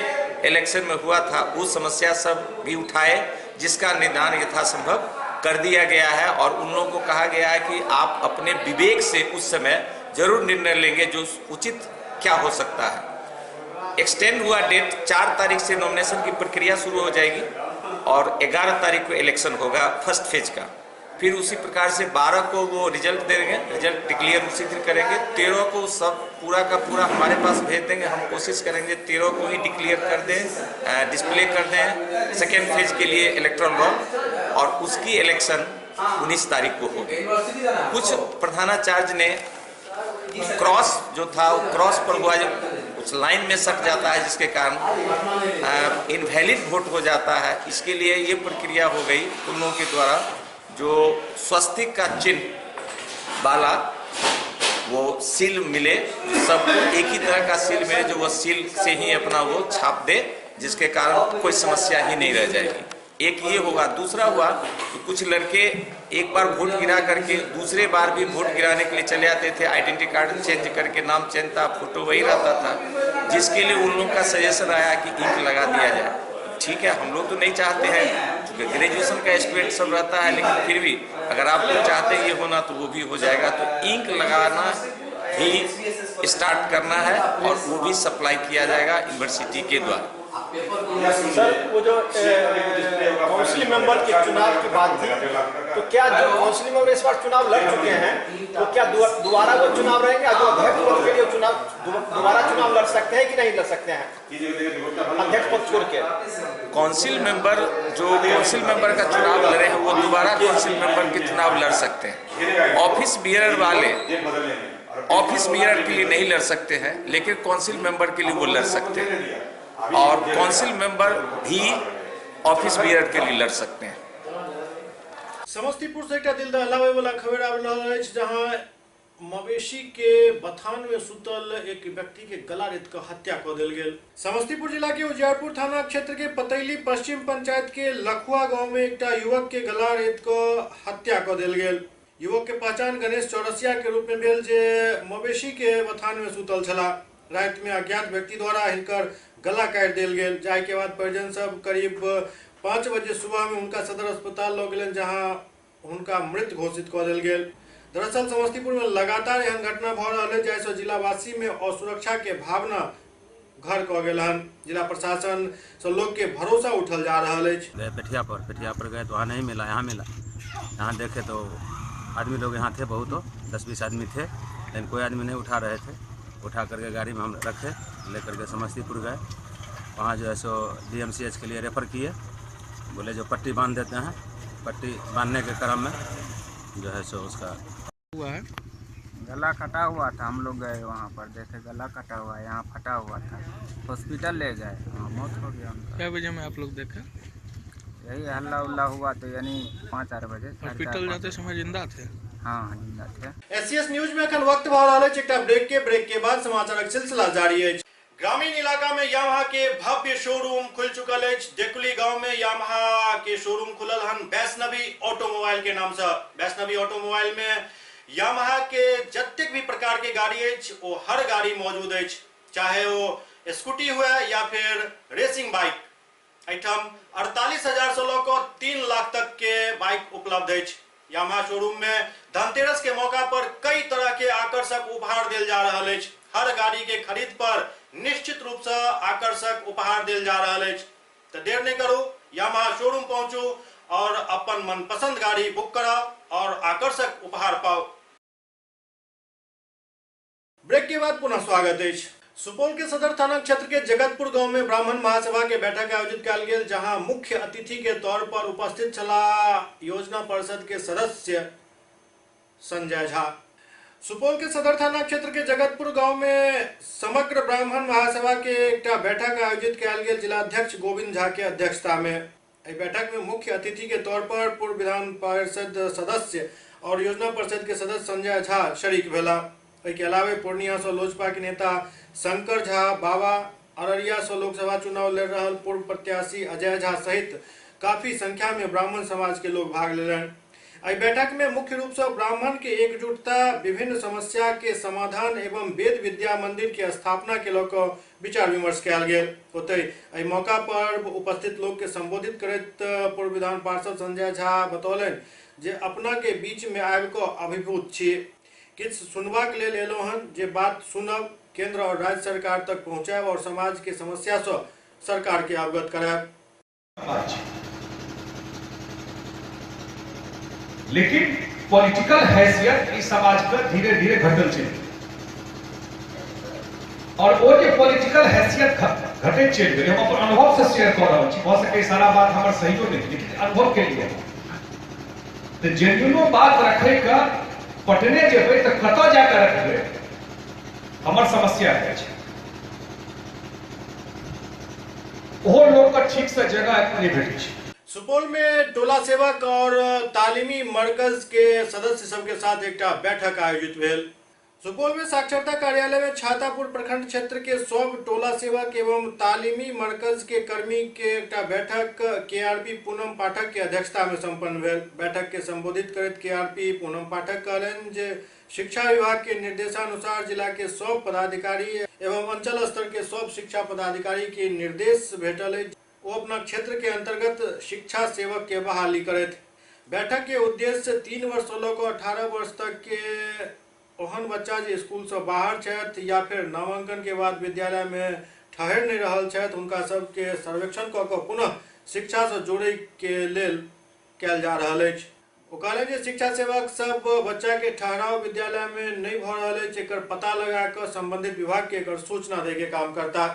इलेक्शन में हुआ था वो समस्या सब भी उठाए जिसका निदान यथासंभव कर दिया गया है और उन लोगों को कहा गया है कि आप अपने विवेक से उस समय जरूर निर्णय लेंगे जो उचित क्या हो सकता है। एक्सटेंड हुआ डेट 4 तारीख से नॉमिनेशन की प्रक्रिया शुरू हो जाएगी और 11 तारीख को इलेक्शन होगा फर्स्ट फेज का। फिर उसी प्रकार से 12 को वो रिजल्ट देंगे, रिजल्ट डिक्लेयर उसी दिन करेंगे। 13 को सब पूरा का पूरा हमारे पास भेज देंगे, हम कोशिश करेंगे 13 को ही डिक्लेयर कर दें, डिस्प्ले कर दें सेकेंड फेज के लिए इलेक्ट्रल रोल, और उसकी इलेक्शन 19 तारीख को होगी। कुछ प्रधानाचार्य ने क्रॉस जो था वो क्रॉस पर हुआ, उस लाइन में सट जाता है जिसके कारण इनवैलिड वोट हो जाता है। इसके लिए ये प्रक्रिया हो गई उन लोगों के द्वारा जो स्वस्तिक का चिन्ह वाला वो सील मिले, सबको एक ही तरह का सील मिले जो वो सील से ही अपना वो छाप दे, जिसके कारण कोई समस्या ही नहीं रह जाएगी। एक ये होगा। दूसरा हुआ कि कुछ लड़के एक बार वोट गिरा करके दूसरे बार भी वोट गिराने के लिए चले आते थे, आइडेंटिटी कार्ड चेंज करके नाम चेंज था, फोटो वही रहता था, जिसके लिए उन लोगों का सजेशन आया कि इंक लगा दिया जाए। ठीक है, हम लोग तो नहीं चाहते हैं, क्योंकि ग्रेजुएशन का स्टूडेंट सब रहता है, लेकिन फिर भी अगर आप लोग चाहते हैं ये होना तो वो भी हो जाएगा। तो इंक लगाना ही स्टार्ट करना है और वो भी सप्लाई किया जाएगा यूनिवर्सिटी के द्वारा। सर, वो जो काउंसिल मेंबर के चुनाव की बात थी, तो क्या जो काउंसिल मेंबर इस बार चुनाव लड़ चुके हैं, तो क्या दोबारा वो चुनाव रहेंगे? जो अध्यक्ष पद के लिए चुनाव दोबारा चुनाव लड़ सकते हैं कि नहीं लड़ सकते हैं अध्यक्ष पद छोड़ के? काउंसिल मेंबर जो काउंसिल मेंबर का चुनाव लड़े हैं वो दोबारा काउंसिल मेंबर के चुनाव लड़ सकते हैं। ऑफिस बियरर वाले ऑफिस बियरर के लिए नहीं लड़ सकते हैं, लेकिन काउंसिल मेंबर के लिए वो लड़ सकते हैं, और काउंसिल मेंबर भी ऑफिस बियरर के लिए लड़ सकते हैं। समस्तीपुर से एक दिल दहलावे वाला खबर आबि रहल अछि, जहां मवेशी के बथान में सुतल एक व्यक्ति के गला रेत कर हत्या कर देल गेल। समस्तीपुर जिला के उजियारपुर थाना क्षेत्र के पतैली पश्चिम पंचायत के लखुआ गांव में एक युवक के गला रेत कर हत्या कर देल गेल। युवक के पहचान गणेश चौरसिया के रूप में भेल, जे मवेशी के बथान में सुतल छला। रात में अज्ञात व्यक्ति द्वारा हिनकर गला काट देल गेल, जाय के बाद परिजन सब करीब 5 बजे सुबह में उनका सदर अस्पताल लऽ गेलन, जहां उनका मृत घोषित कर देल गेल। दरअसल समस्तीपुर में लगातार एहन घटना भ रहल है, जैसे जिलावासी में असुरक्षा के भावना घर कऽ गेल हन। जिला प्रशासन से लोग के भरोसा उठल जा रहा है। पेठिया पर गए तो वहाँ नहीं मिला, यहाँ मिला। यहाँ देखे तो आदमी लोग यहाँ थे, बहुत 10-20 आदमी थे, लेकिन कोई आदमी नहीं उठा रहे थे। उठा करके गाड़ी में हम रखे, लेकर के समस्तीपुर गए। वहाँ जो है सो DMCH के लिए रेफ़र किए, बोले जो पट्टी बांध देते हैं। पट्टी बांधने के क्रम में जो है सो उसका हुआ है, गला कटा हुआ था। हम लोग गए वहाँ पर, देखे गला कटा हुआ है, यहाँ फटा हुआ था, हॉस्पिटल ले गए, मौत हो गया उनका। क्या वजह में आप लोग देखा? यही हल्ला उल्ला हुआ तो यानी 5-4 बजे। हॉस्पिटल जाते समय जिंदा थे? हाँ, जिंदा थे। SCS न्यूज में अखन वक्त भऽ रहल अछि, एकटा ब्रेक के बाद समाचारक सिलसिला जारी अछि। ग्रामीण इलाका में यामाहा के भव्य शोरूम खुल चुकल अछि। डेकुली गांव में यामाहा के शोरूम खुलल हन वैष्णवी ऑटोमोबाइल के नाम से। वैष्णवी ऑटोमोबाइल में यामाहा के जतेक भी प्रकार के गाड़ी अछि, वो हर गाड़ी मौजूद अछि, चाहे वो स्कूटी हुए या फिर रेसिंग बाइक। एठम 48,000 से लऽ कऽ 3 लाख तक के बाइक उपलब्ध अछि। यामाहा शोरूम में धनतेरस के मौका पर कई तरह के आकर्षक उपहार देल जा रहल अछि। हर गाड़ी के खरीद पर निश्चित रूप से आकर्षक उपहार देल जा रहल अछि। तो देर नहीं करू, यामाहा शोरूम पहुंचू और अपन मनपसंद गाड़ी बुक कराओ और आकर्षक उपहार पाओ। ब्रेक के बाद पुनः स्वागत है। सुपौल के सदर थाना क्षेत्र के जगतपुर गांव में ब्राह्मण महासभा के बैठक आयोजित कयल गेल, जहां मुख्य अतिथि के तौर पर उपस्थित छला योजना परिषद के सदस्य संजय झा। सुपौल के सदर थाना क्षेत्र के जगतपुर गांव में समग्र ब्राह्मण महासभा के एक बैठक आयोजित कयल गेल, जिलाध्यक्ष गोविंद झा के अध्यक्षता में। बैठक में मुख्य अतिथि के तौर पर पूर्व विधान परिषद सदस्य और योजना परिषद के सदस्य संजय झा शरीक भेला। के अलावे पूर्णिया से लोजपा के नेता शंकर झा बाबा, अररिया से लोकसभा चुनाव लड़ रहा पूर्व प्रत्याशी अजय झा सहित काफी संख्या में ब्राह्मण समाज के लोग भाग लेलन। आई बैठक में मुख्य रूप से ब्राह्मण के एकजुटता, विभिन्न समस्या के समाधान एवं वेद विद्या मंदिर की स्थापना के लोग विचार विमर्श किया गया। ओतहि एहि मौका पर उपस्थित लोग के संबोधित करत पूर्व विधान पार्षद संजय झा बतौलन जे अपना के बीच में आबि को अभिभूत छी, किछ सुनबाक लेल एलौ हन जे बात सुनब, केंद्र और राज्य सरकार तक पहुंचाब और समाज के समस्या से सरकार के अवगत कराब। लेकिन पॉलिटिकल हैसियत इस समाज पर धीरे धीरे घटल चल और वो जो पॉलिटिकल हैसियत घटे चल गई। हम अपन अनुभव से शेयर कर रहा छी, हो सके सारा बात हमार सही हो नहीं, लेकिन अनुभव के लिए तो जेन्युइनो बात रखे का पटने जेबे तो कतो जाकर रखबे हमर समस्या है। वो लोग का ठीक से जगह नहीं भेटे। सुपौल में टोला सेवक और तालीमी मरकज के सदस्य सबके साथ एक बैठक आयोजित भेल। सुपौल में साक्षरता कार्यालय में छातापुर प्रखंड क्षेत्र के सब टोला सेवक एवं तालीमी मरकज के कर्मी के एक बैठक केआरपी पूनम पाठक के अध्यक्षता में संपन्न भेल। बैठक के संबोधित करत केआरपी पूनम पाठक कहलन जे शिक्षा विभाग के निर्देशानुसार जिला के सब पदाधिकारी एवं अंचल स्तर के सब शिक्षा पदाधिकारी के निर्देश भेटल है, वो अपना क्षेत्र के अंतर्गत शिक्षा सेवक के बहाली करत। बैठक के उद्देश्य 3 वर्ष से लेकर 18 वर्ष तक के ओहन बच्चा जो स्कूल से बाहर छत या फिर नामांकन के बाद विद्यालय में ठहर नहीं रहल छत, उनका सबके सर्वेक्षण क के पुनः शिक्षा से जोड़े के लेल कैल जा रहा है। वो कहले जे शिक्षा सेवक सब बच्चा के ठहराव विद्यालय में नहीं भ रहा है, एकर पता लगा कर संबंधित विभाग के एकर सूचना दे के काम करता।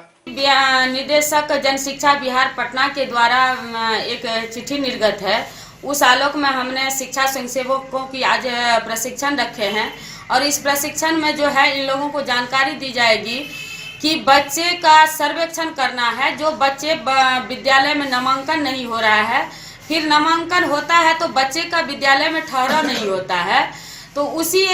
निदेशक जन शिक्षा बिहार पटना के द्वारा एक चिट्ठी निर्गत है। उस आलोक में हमने शिक्षा स्वयंसेवकों की आज प्रशिक्षण रखे हैं और इस प्रशिक्षण में जो है इन लोगों को जानकारी दी जाएगी कि बच्चे का सर्वेक्षण करना है। जो बच्चे विद्यालय में नामांकन नहीं हो रहा है, फिर नामांकन होता है तो बच्चे का विद्यालय में ठहराव नहीं होता है, तो उसी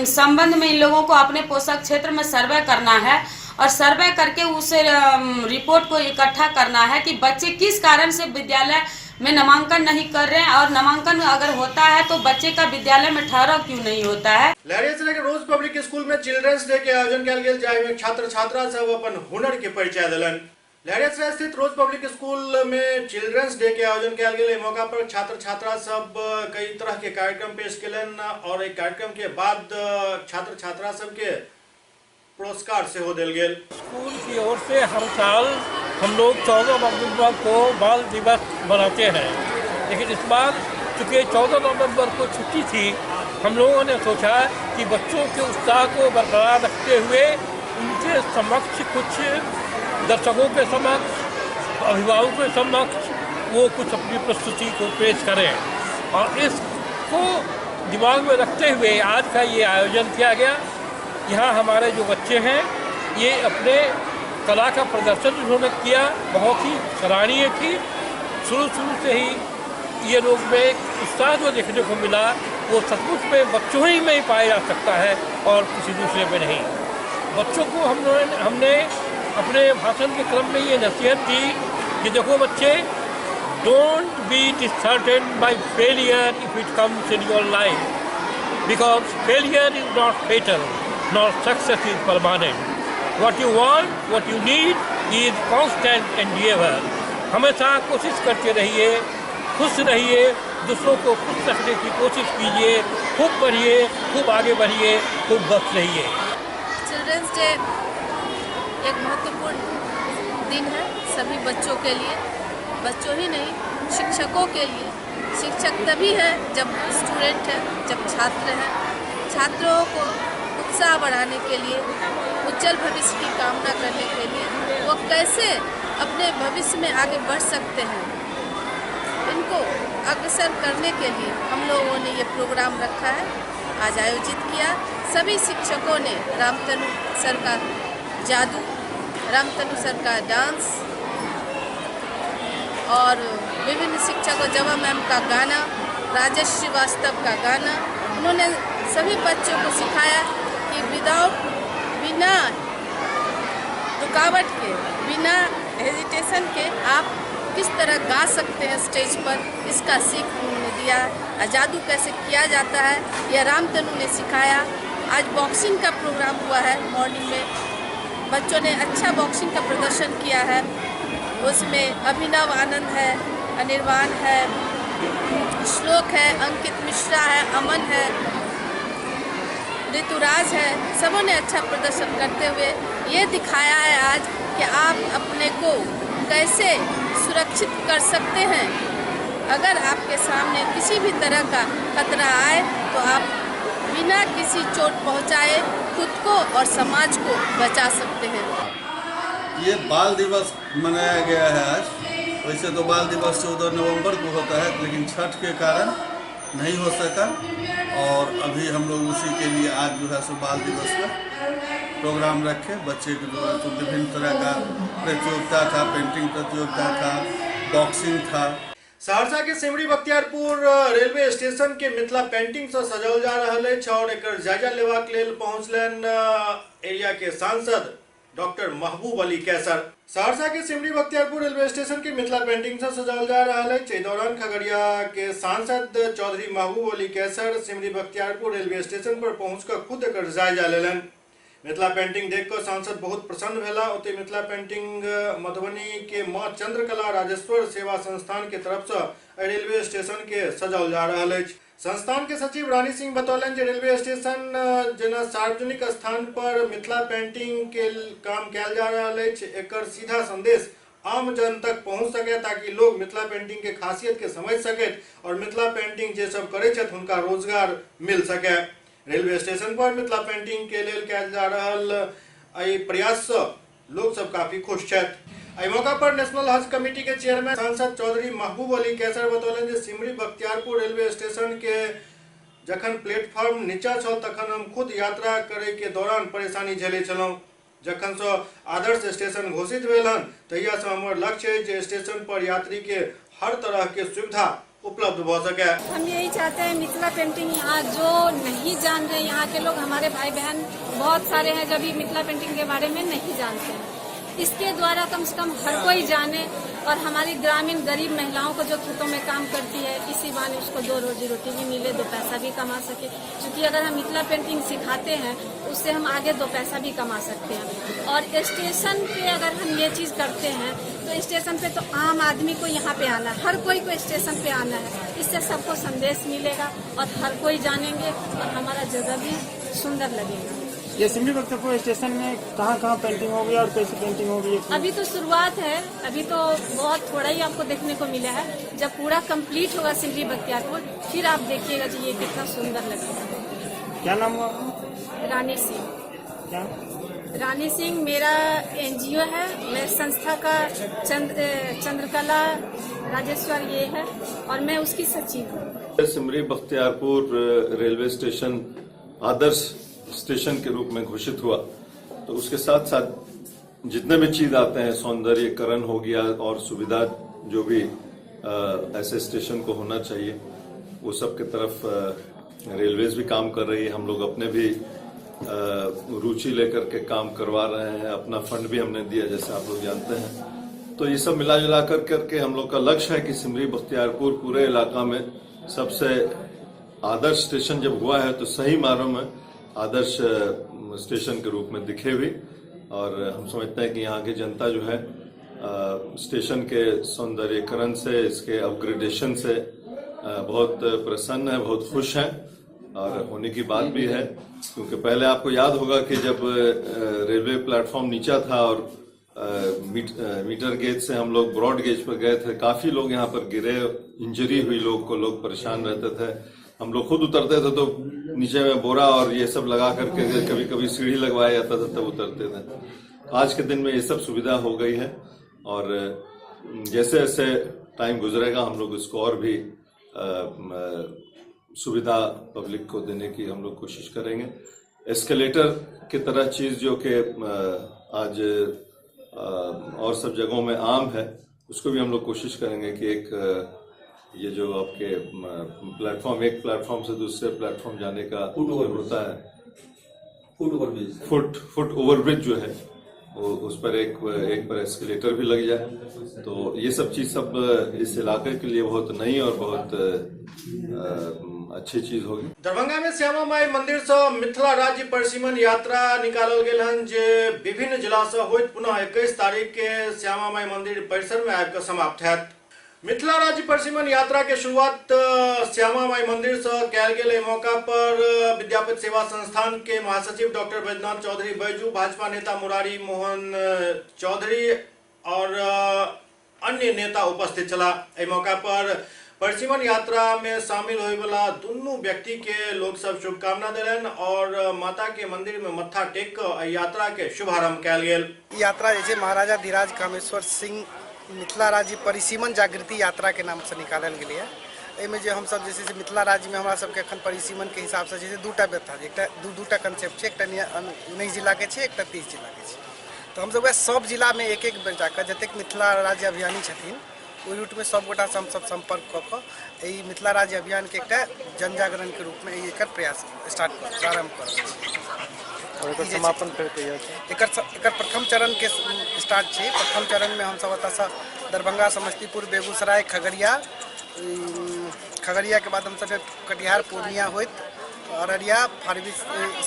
संबंध में इन लोगों को अपने पोषक क्षेत्र में सर्वे करना है और सर्वे करके उस रिपोर्ट को इकट्ठा करना है कि बच्चे किस कारण से विद्यालय में नामांकन नहीं कर रहे हैं और नामांकन अगर होता है तो बच्चे का विद्यालय में ठहराव क्यों नहीं होता है। लहरिया के रोज पब्लिक स्कूल में चिल्ड्रंस डे के आयोजन किया गया, जाहि छात्र छात्रा सब अपन हुनर के परिचय दिलन। लहरिया स्थित रोज पब्लिक स्कूल में चिल्ड्रंस डे के आयोजन किया गया। मौका पर छात्र छात्रा सब कई तरह के कार्यक्रम पेश कलन और एक कार्यक्रम के बाद छात्र छात्रा सबके पुरस्कार से हो दिल गए। स्कूल की ओर से हर साल हम लोग 14 नवंबर को बाल दिवस मनाते हैं, लेकिन इस बार चूँकि 14 नवंबर को छुट्टी थी, हम लोगों ने सोचा कि बच्चों के उत्साह को बरकरार रखते हुए उनके समक्ष कुछ दर्शकों के समक्ष, अभिभावकों के समक्ष वो कुछ अपनी प्रस्तुति को पेश करें और इसको दिमाग में रखते हुए आज का ये आयोजन किया गया। यहाँ हमारे जो बच्चे हैं ये अपने कला का प्रदर्शन उन्होंने किया, बहुत ही सराहनीय थी। शुरू से ही ये लोग में उत्साह जो देखने को मिला वो सचमुच में बच्चों ही में ही पाया जा सकता है और किसी दूसरे में नहीं। बच्चों को हमने अपने भाषण के क्रम में ये नसीहत दी कि देखो बच्चे, don't be disheartened by failure if it comes in your life, because failure is not fatal nor success is permanent. What you want, what you need is constant endeavor. हमेशा कोशिश करते रहिए, खुश रहिए, दूसरों को खुश रखने की कोशिश कीजिए, खूब पढ़िए, खूब आगे बढ़िए, खूब बच रहिए। चिल्ड्रंस डे एक महत्वपूर्ण दिन है सभी बच्चों के लिए, बच्चों ही नहीं शिक्षकों के लिए। शिक्षक तभी है जब स्टूडेंट है, जब छात्र है। छात्रों को उत्साह बढ़ाने के लिए, उज्जवल भविष्य की कामना करने के लिए, वो कैसे अपने भविष्य में आगे बढ़ सकते हैं, इनको अग्रसर करने के लिए हम लोगों ने ये प्रोग्राम रखा है, आज आयोजित किया। सभी शिक्षकों ने रामतनु सर का जादू, रामतनु सर का डांस और विभिन्न शिक्षकों, जवा मैम का गाना, राजेश श्रीवास्तव का गाना, उन्होंने सभी बच्चों को सिखाया कि बिना रुकावट के, बिना हेजिटेशन के आप किस तरह गा सकते हैं स्टेज पर, इसका सीख उन्होंने दिया। जादू कैसे किया जाता है यह रामतनु ने सिखाया। आज बॉक्सिंग का प्रोग्राम हुआ है मॉर्निंग में, बच्चों ने अच्छा बॉक्सिंग का प्रदर्शन किया है। उसमें अभिनव आनंद है, अनिर्वाण है, श्लोक है, अंकित मिश्रा है, अमन है, ऋतुराज है, सबों ने अच्छा प्रदर्शन करते हुए ये दिखाया है आज कि आप अपने को कैसे सुरक्षित कर सकते हैं। अगर आपके सामने किसी भी तरह का खतरा आए तो आप बिना किसी चोट पहुंचाए खुद को और समाज को बचा सकते हैं। ये बाल दिवस मनाया गया है आज। वैसे तो बाल दिवस 14 नवंबर को होता है, लेकिन छठ के कारण नहीं हो सका और अभी हम लोग उसी के लिए आज जो है सो बाल दिवस का प्रोग्राम रखे। बच्चे के जो है तो विभिन्न तरह का प्रतियोगिता था, पेंटिंग प्रतियोगिता था, बॉक्सिंग था। सहरसा के सिमरी बख्तियारपुर रेलवे स्टेशन के मिथिला पेंटिंग से सजाओल जा रहा है और एकर जायजा लेवाक लेल पहुंचलन एरिया के सांसद डॉक्टर महबूब अली कैसर। सहरसा के सिमरी बख्तियारपुर रेलवे स्टेशन के मिथिला पेंटिंग से सजाओल जा रहा है। इस दौरान खगड़िया के सांसद चौधरी महबूब अली कैसर सिमरी बख्तियारपुर रेलवे स्टेशन पर पहुंचकर खुद एकर जायजा लेलन। मिथिला पेंटिंग देखकर सांसद बहुत प्रसन्न भेला। ओते मिथिला पेंटिंग मधुबनी के मां चंद्रकला राजेश्वर सेवा संस्थान के तरफ से रेलवे स्टेशन के सजाओल जा रहा है। संस्थान के सचिव रानी सिंह बतौलन जे रेलवे स्टेशन जेना सार्वजनिक स्थान पर मिथिला पेंटिंग के काम कैल जा रहा है, एकर सीधा संदेश आम जन तक पहुंच सके ताकि लोग मिथिला पेंटिंग के खासियत के समझ सके और मिथिला पेंटिंग जे सब करे छथि हुनका रोजगार मिल सके। रेलवे स्टेशन पर मिथिला पेंटिंग के लेल कैल जा रहल एहि प्रयास से लोग सब काफी खुश छथि। एहि मौका पर नेशनल हज कमेटी के चेयरमैन सांसद चौधरी महबूब अली कैसर बतौलन जे सिमरी बख्तियारपुर रेलवे स्टेशन के जखन प्लेटफॉर्म नीचा छल तखन हम खुद यात्रा करे के दौरान परेशानी झेले छलहुं। जखन से आदर्श स्टेशन घोषित भेल हन तहिया से हमर लक्ष्य है जे स्टेशन पर यात्री के हर तरह के सुविधा उपलब्ध हो सके। हम यही चाहते हैं मिथिला पेंटिंग यहाँ जो नहीं जान रहे यहाँ के लोग, हमारे भाई बहन बहुत सारे हैं जो भी मिथिला पेंटिंग के बारे में नहीं जानते हैं, इसके द्वारा कम से कम हर कोई जाने और हमारी ग्रामीण गरीब महिलाओं को जो खेतों में काम करती है इसी बहाने उसको दो रोजी रोटी भी मिले, दो पैसा भी कमा सके। क्योंकि अगर हम मिथिला पेंटिंग सिखाते हैं उससे हम आगे दो पैसा भी कमा सकते हैं। और स्टेशन पे अगर हम ये चीज़ करते हैं तो स्टेशन पे तो आम आदमी को यहाँ पे आना है, हर कोई को स्टेशन पे आना है, इससे सबको संदेश मिलेगा और हर कोई जानेंगे और हमारा जगह भी सुंदर लगेगा। ये सिमरी बख्तियारपुर स्टेशन में कहाँ पेंटिंग होगी और कैसी पेंटिंग होगी? अभी तो शुरुआत है, अभी तो बहुत थोड़ा ही आपको देखने को मिला है। जब पूरा कंप्लीट होगा सिमरी बख्तियारपुर फिर आप देखिएगा जी ये कितना सुंदर लगेगा। क्या नाम हुआ? रानी सिंह। क्या? रानी सिंह मेरा NGO है, मेरे संस्था का चंद्रकला राजेश्वर ये है और मैं उसकी सचिव हूँ। सिमरी बख्तियारपुर रेलवे स्टेशन आदर्श स्टेशन के रूप में घोषित हुआ तो उसके साथ साथ जितने भी चीज आते हैं, सौंदर्यकरण हो गया और सुविधा जो भी ऐसे स्टेशन को होना चाहिए वो सब की तरफ रेलवेज भी काम कर रही है। हम लोग अपने भी रुचि लेकर के काम करवा रहे हैं, अपना फंड भी हमने दिया जैसे आप लोग जानते हैं। तो ये सब मिला जुला करके हम लोग का लक्ष्य है कि सिमरी बख्तियारपुर पूरे इलाका में सबसे आदर्श स्टेशन जब हुआ है तो सही मानों में आदर्श स्टेशन के रूप में दिखे भी। और हम समझते हैं कि यहाँ की जनता जो है स्टेशन के सौंदर्यीकरण से, इसके अपग्रेडेशन से बहुत प्रसन्न है, बहुत खुश हैं और होने की बात भी है। क्योंकि पहले आपको याद होगा कि जब रेलवे प्लेटफॉर्म नीचा था और मीटर गेज से हम लोग ब्रॉड गेज पर गए थे, काफी लोग यहाँ पर गिरे, इंजरी हुई, लोग परेशान रहते थे। हम लोग खुद उतरते थे तो नीचे में बोरा और ये सब लगा करके कभी कभी सीढ़ी लगवाया जाता था तब उतरते थे। आज के दिन में ये सब सुविधा हो गई है और जैसे जैसे टाइम गुजरेगा हम लोग इसको और भी सुविधा पब्लिक को देने की हम लोग कोशिश करेंगे। एस्केलेटर की तरह चीज जो कि आज और सब जगहों में आम है, उसको भी हम लोग कोशिश करेंगे कि एक ये जो आपके प्लेटफॉर्म, एक प्लेटफॉर्म से दूसरे प्लेटफॉर्म जाने का होता है, फुट ओवरब्रिज जो है उस पर एक पर एस्केलेटर भी लग जाए। तो ये सब चीज सब इस इलाके के लिए बहुत नई और बहुत अच्छी चीज होगी। दरभंगा में श्यामा माई मंदिर से मिथिला राज्य परिसीमन यात्रा निकालल गेल हन, जे विभिन्न जिला से होइत पुनः 21 तारीख के श्यामा माई मंदिर परिसर में आकर समाप्त हैत। मिथिला राज्य परिसीमन यात्रा के शुरुआत श्यामा माई मंदिर से कयल गेल। मौका पर विद्यापति सेवा संस्थान के महासचिव डॉक्टर बैजनाथ चौधरी बैजू, भाजपा नेता मुरारी मोहन चौधरी और अन्य नेता उपस्थित चला। एहि मौका पर परिसीमन यात्रा में शामिल होने वाला दुनू व्यक्ति के लोग सब शुभकामना दिलन और माता के मंदिर में मत्था टेक यात्रा के शुभारंभ कयल गेल। यात्रा जैसे महाराजा धीराज कामेश्वर सिंह मिथिला राज्य परिसीमन जागृति यात्रा के नाम से निकालल गेल है। एहिमे जे हम सब जैसे मिथिला राज्य में हमरा सबके एखन परिसीमन के हिसाब से जैसे दूटा व्यथा एकटा दूटा कंसेप्ट छै, एकटा 19 जिला के छै, एकटा 30 जिला के छै। तो हम सब सब जिला में एक बेर जाकर जतेक मिथिला राज्य अभियानी छथिन ओहि रूट में सब गोटा से हम सब संपर्क कऽ कऽ मिथिला राज्य अभियान के एकटा जन जागरण के रूप में एकर प्रयास प्रारंभ कर रहल छी। और समापन फेर कहिया छै? एकर प्रथम चरण के स्टार्ट छै। प्रथम चरण में हम सब एतऽ से दरभंगा, समस्तीपुर, बेगूसराय, खगड़िया के बाद हम सब कटिहार, पूर्णिया होइत अररिया, फारबिस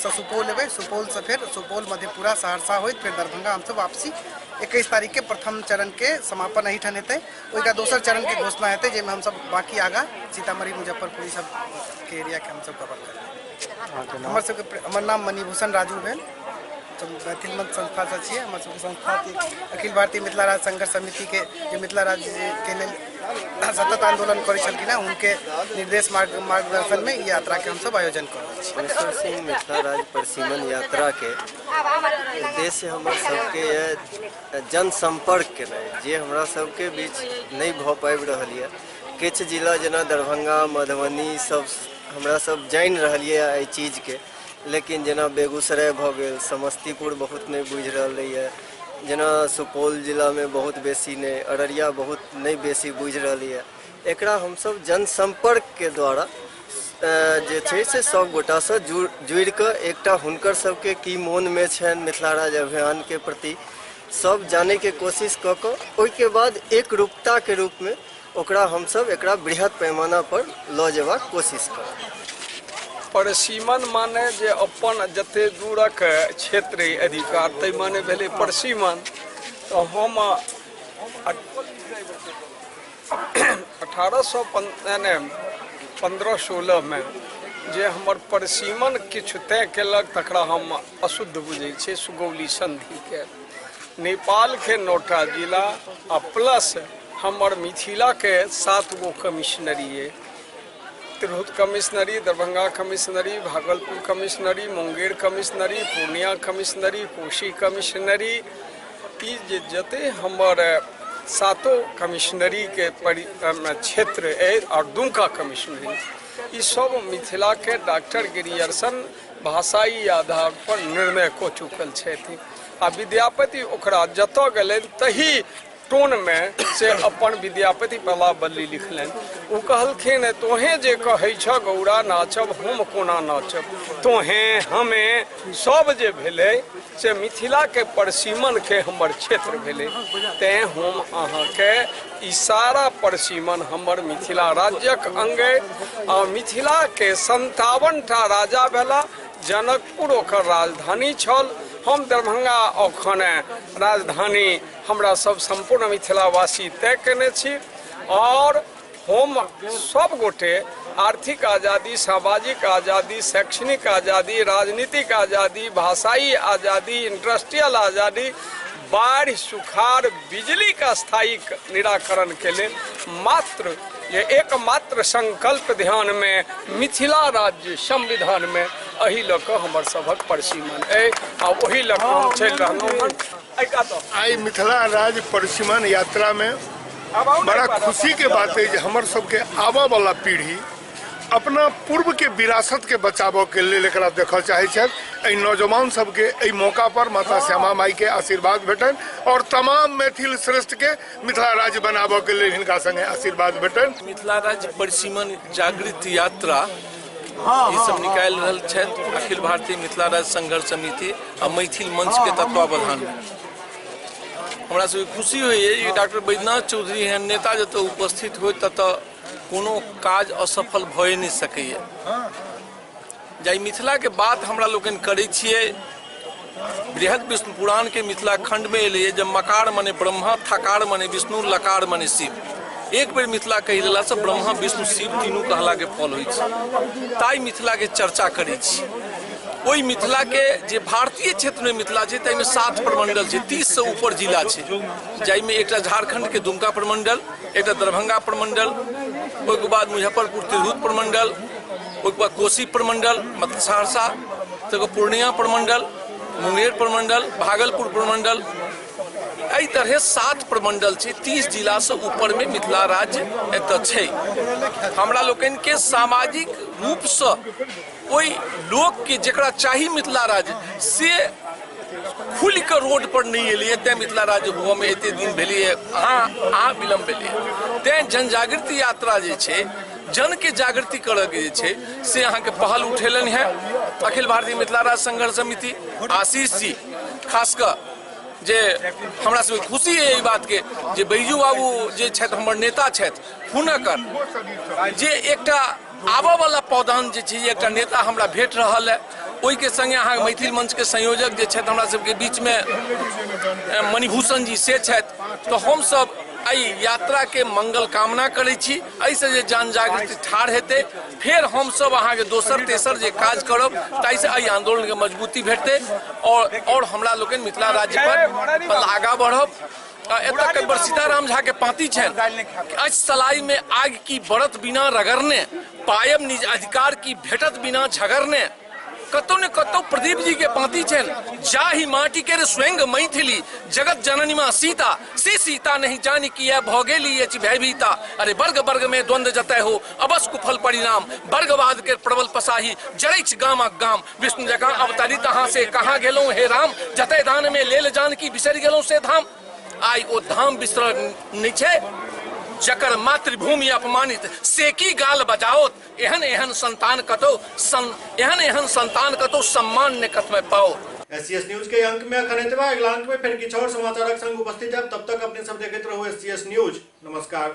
से सुपौल एबै, सुपौल से फिर सुपौल, मधेपुरा, सहरसा होइत फिर दरभंगा हम सब वापसी 21 तारीख के प्रथम चरण के समापन एहिठाम हेतै। ओहिका दोसर चरण के घोषणा हेतै जाहिमे हम सब बाकी आगा सीतामढ़ी, मुजफ्फरपुर सब के एरिया के हम सब कवर करबै। हमर सबके हमर नाम मणिभूषण राजू भेल, मैथिल मंच संस्था से छियै। हमर सबके संस्था अखिल भारतीय मिथिला राज्य संघर्ष समिति के जे मिथिला राज्य के लेल सतत आंदोलन करै छलखिन उनके निर्देश मार्गदर्शन में यात्रा के हम सब आयोजन कर रहल छी। कामेश्वर सिंह मिथिला राज्य परिसीमन यात्रा के उद्देश्य हमर सबके जन संपर्क केनाइ जे हमरा सबके बीच नहीं भऽ पाबि रहल यऽ। किछु जिला जेना दरभंगा, मधुबनी सब हमरा सब जानि रहल यऽ एहि चीज के, लेकिन जेना बेगूसराय भऽ गेल, समस्तीपुर बहुत नहीं बुझि रहल यऽ, जेना सुपौल जिला में बहुत बेसी नहीं, अररिया बहुत नहीं बेसी बुझि रहल यऽ। एकरा हम सब जनसंपर्क के द्वारा जे छै से सब गोटा से जुड़ि कऽ एकटा हुनकर सबके की मोन में छनि मिथिला राज्य अभियान के प्रति सब जाने के कोशिश कऽ कऽ ओहिके बाद एक रूपता के रूप में ओकरा हम सब एकरा बृहत पैमाना पर लऽ जेबाक कोशिश करब। परिसीमन माने जे अपन जते दूरक क्षेत्र अधिकार तै माने भेलै परिसीमन। तो हम 1815-16 में जे हमर परिसीमन किछु तय केलक तकरा हम अशुद्ध बुझै छियै। सुगौली संधि के नेपाल के 9टा जिला आ प्लस हमर मिथिला के 7 गो कमिश्नरी, तिरहुत कमिश्नरी, दरभंगा कमिश्नरी, भागलपुर कमिश्नरी, मुंगेर कमिश्नरी, पूर्णिया कमिश्नरी, कोशी कमिश्नरी, ई जे जते हमर 7 कमिश्नरी के क्षेत्र और दुमका कमिश्नरी, ई सब मिथिला के डॉक्टर गिरियर्सन भाषाई आधार पर निर्णय को चुकल छथि। आ विद्यापति ओकरा जतऽ गेलनि तही टोन में से अपन विद्यापति पलावली लिखलनि। ओ कहलखिन तोहें जे कहै छ गौरा नाचब हम कोना नाचब, तोहें हमें सब जे भेलै से मिथिला के परिसीमन के हमर क्षेत्र भेलै, तें हम अहाँके ई सारा परिसीमन हमर मिथिला राज्यक अंग आ मिथिला के 57टा राजा भेला। जनकपुर ओकर राजधानी छल। हम दरभंगा अखन राजधानी हमरा सब संपूर्ण मिथिलावासी तय केने छी और हम सब गोटे आर्थिक आज़ादी, सामाजिक आज़ादी, शैक्षणिक आज़ादी, राजनीतिक आज़ादी, भाषाई आज़ादी, इंडस्ट्रियल आज़ादी, बाढ़, सुखाड़, बिजली का स्थायी निराकरण के लिए मात्र ये एकमात्र संकल्प ध्यान में मिथिला राज्य संविधान में अही लऽ कऽ हमर सभक परिसीमन आ वही लऽ कऽ हम चलि रहलहुँ हन। आई मिथिला राज्य परिसीमन यात्रा में बड़ा खुशी के बात है जे हमर सबके आबऽ वाला पीढ़ी अपना पूर्व के विरासत के बचाव के लिए एकरा देखल चाहे छथि। नौजवान सबके एहि मौका पर माता श्यामा माई के आशीर्वाद भेटन और तमाम मैथिल श्रेष्ठ के मिथिला राज्य बनाबऽ के लिए हिनका संगे आशीर्वाद भेटन। मिथिला राज्य परिसीमन जागृति यात्रा ये सब निकाल रहल छथि अखिल भारतीय मिथिला राज्य संघर्ष समिति आ मैथिल मंच के तत्वावधान में। हमरा से खुशी होइए कि डॉक्टर बैद्यनाथ चौधरी एहन नेता जतऽ उपस्थित होय ततऽ कोनो काज असफल भए नहीं सकैए। जाहि मिथिला के बात हमरा लोकनि करै छियै, बृहद विष्णु पुराण के मिथिला खंड में एलिए जब मकार मने ब्रह्मा, थकार मने विष्णु, लकार मने शिव। एक बेर मिथिला कहि देला से ब्रह्मा विष्णु शिव तीनू कहला के फल होइ छै। ताई मिथिला के चर्चा करै छी। ओई मिथिला के जे भारतीय क्षेत्र में मिथिला छै ताई में 7 प्रमंडल छै, 30 से ऊपर जिला छै, जाहि में एकटा झारखंड के दुमका प्रमंडल, एकटा दरभंगा प्रमंडल, ओहिके बाद मुजफ्फरपुर तिरहुत प्रमंडल, ओहिके बाद कोसी प्रमंडल मतलब सहरसा, तकर पूर्णिया प्रमंडल, मुंगेर प्रमंडल, भागलपुर प्रमंडल, एहि तरह 7 प्रमंडल छै, 30 जिला से ऊपर में मिथिला राज्य एतऽ छै। हमरा लोकनि के सामाजिक रूप से ओई लोक के जेकरा चाही मिथिला राज्य से खुल के रोड पर नहीं एलिए, तैं मिथिला राज्य हुआ में एते दिन भेलिए, अहाँ विलम्ब भेलिए। तैं जन जागृति यात्रा जे छै, जन के जागृति करऽ के जे छै से अहाँ के पहल उठेलनि है अखिल भारतीय मिथिला राज्य संघर्ष समिति, आशीष जी खास कर जे हमरा से खुशी है एहि बात के जे बैजू बाबू जे छथि हमर नेता छथि, हुनकर जे एकटा आबऽ वाला पौधान जे छै एकटा नेता हमरा भेट रहल है। ओहि के संगे अहाँ मैथिल मंच के संयोजक जे छथि हमरा सबके बीच में मणिभूषण जी से छथि। तो हम सब एहि यात्रा के मंगल कामना करै छी। एहिसँ जे जन जागृति ठाढ़ हेतै, फेर हम सब अहाँ के दोसर तेसर जे काज करब ताहिसँ एहि आंदोलन के मजबूती भेटतै और हमरा लोकनि मिथिला राज्य पर आगाँ बढ़ब। एतऽ कई बार सीताराम झा के पाँति छनि, अच सलाई में आग की बढ़त बिना रगड़ने, पायब निज अधिकार की भेटत बिना झगड़ने। कतौ ने कतौ प्रदीप जी के पाँति छनि, जाहि माटी के स्वयं मैथिली जगत जननी माँ सीता, से सीता नहीं जानी कि यह भोगेली ये भयभीता। अरे वर्ग वर्ग में द्वंद्व जतय हो अबस कुफल परिणाम, वर्गवाद के प्रबल पसाही जड़ैछ गामक गाम। विष्णु जकाँ अवतरित अहाँ से कहाँ गेलौं हे राम, जतय दान में लेल जानकी बिसरि गेलौं से धाम। आई ओ धाम बिसरल नहीं छै, जकर मातृभूमि अपमानित से की गाल बजाओत। एहन एहन संतान कतो सम्मान ने कत में पाओ। SCS न्यूज के अंक में अखन अगला अंक में फिर किछु और समाचारक संग उपस्थित है। तब तक अपने सब देखते रहो SCS न्यूज। नमस्कार।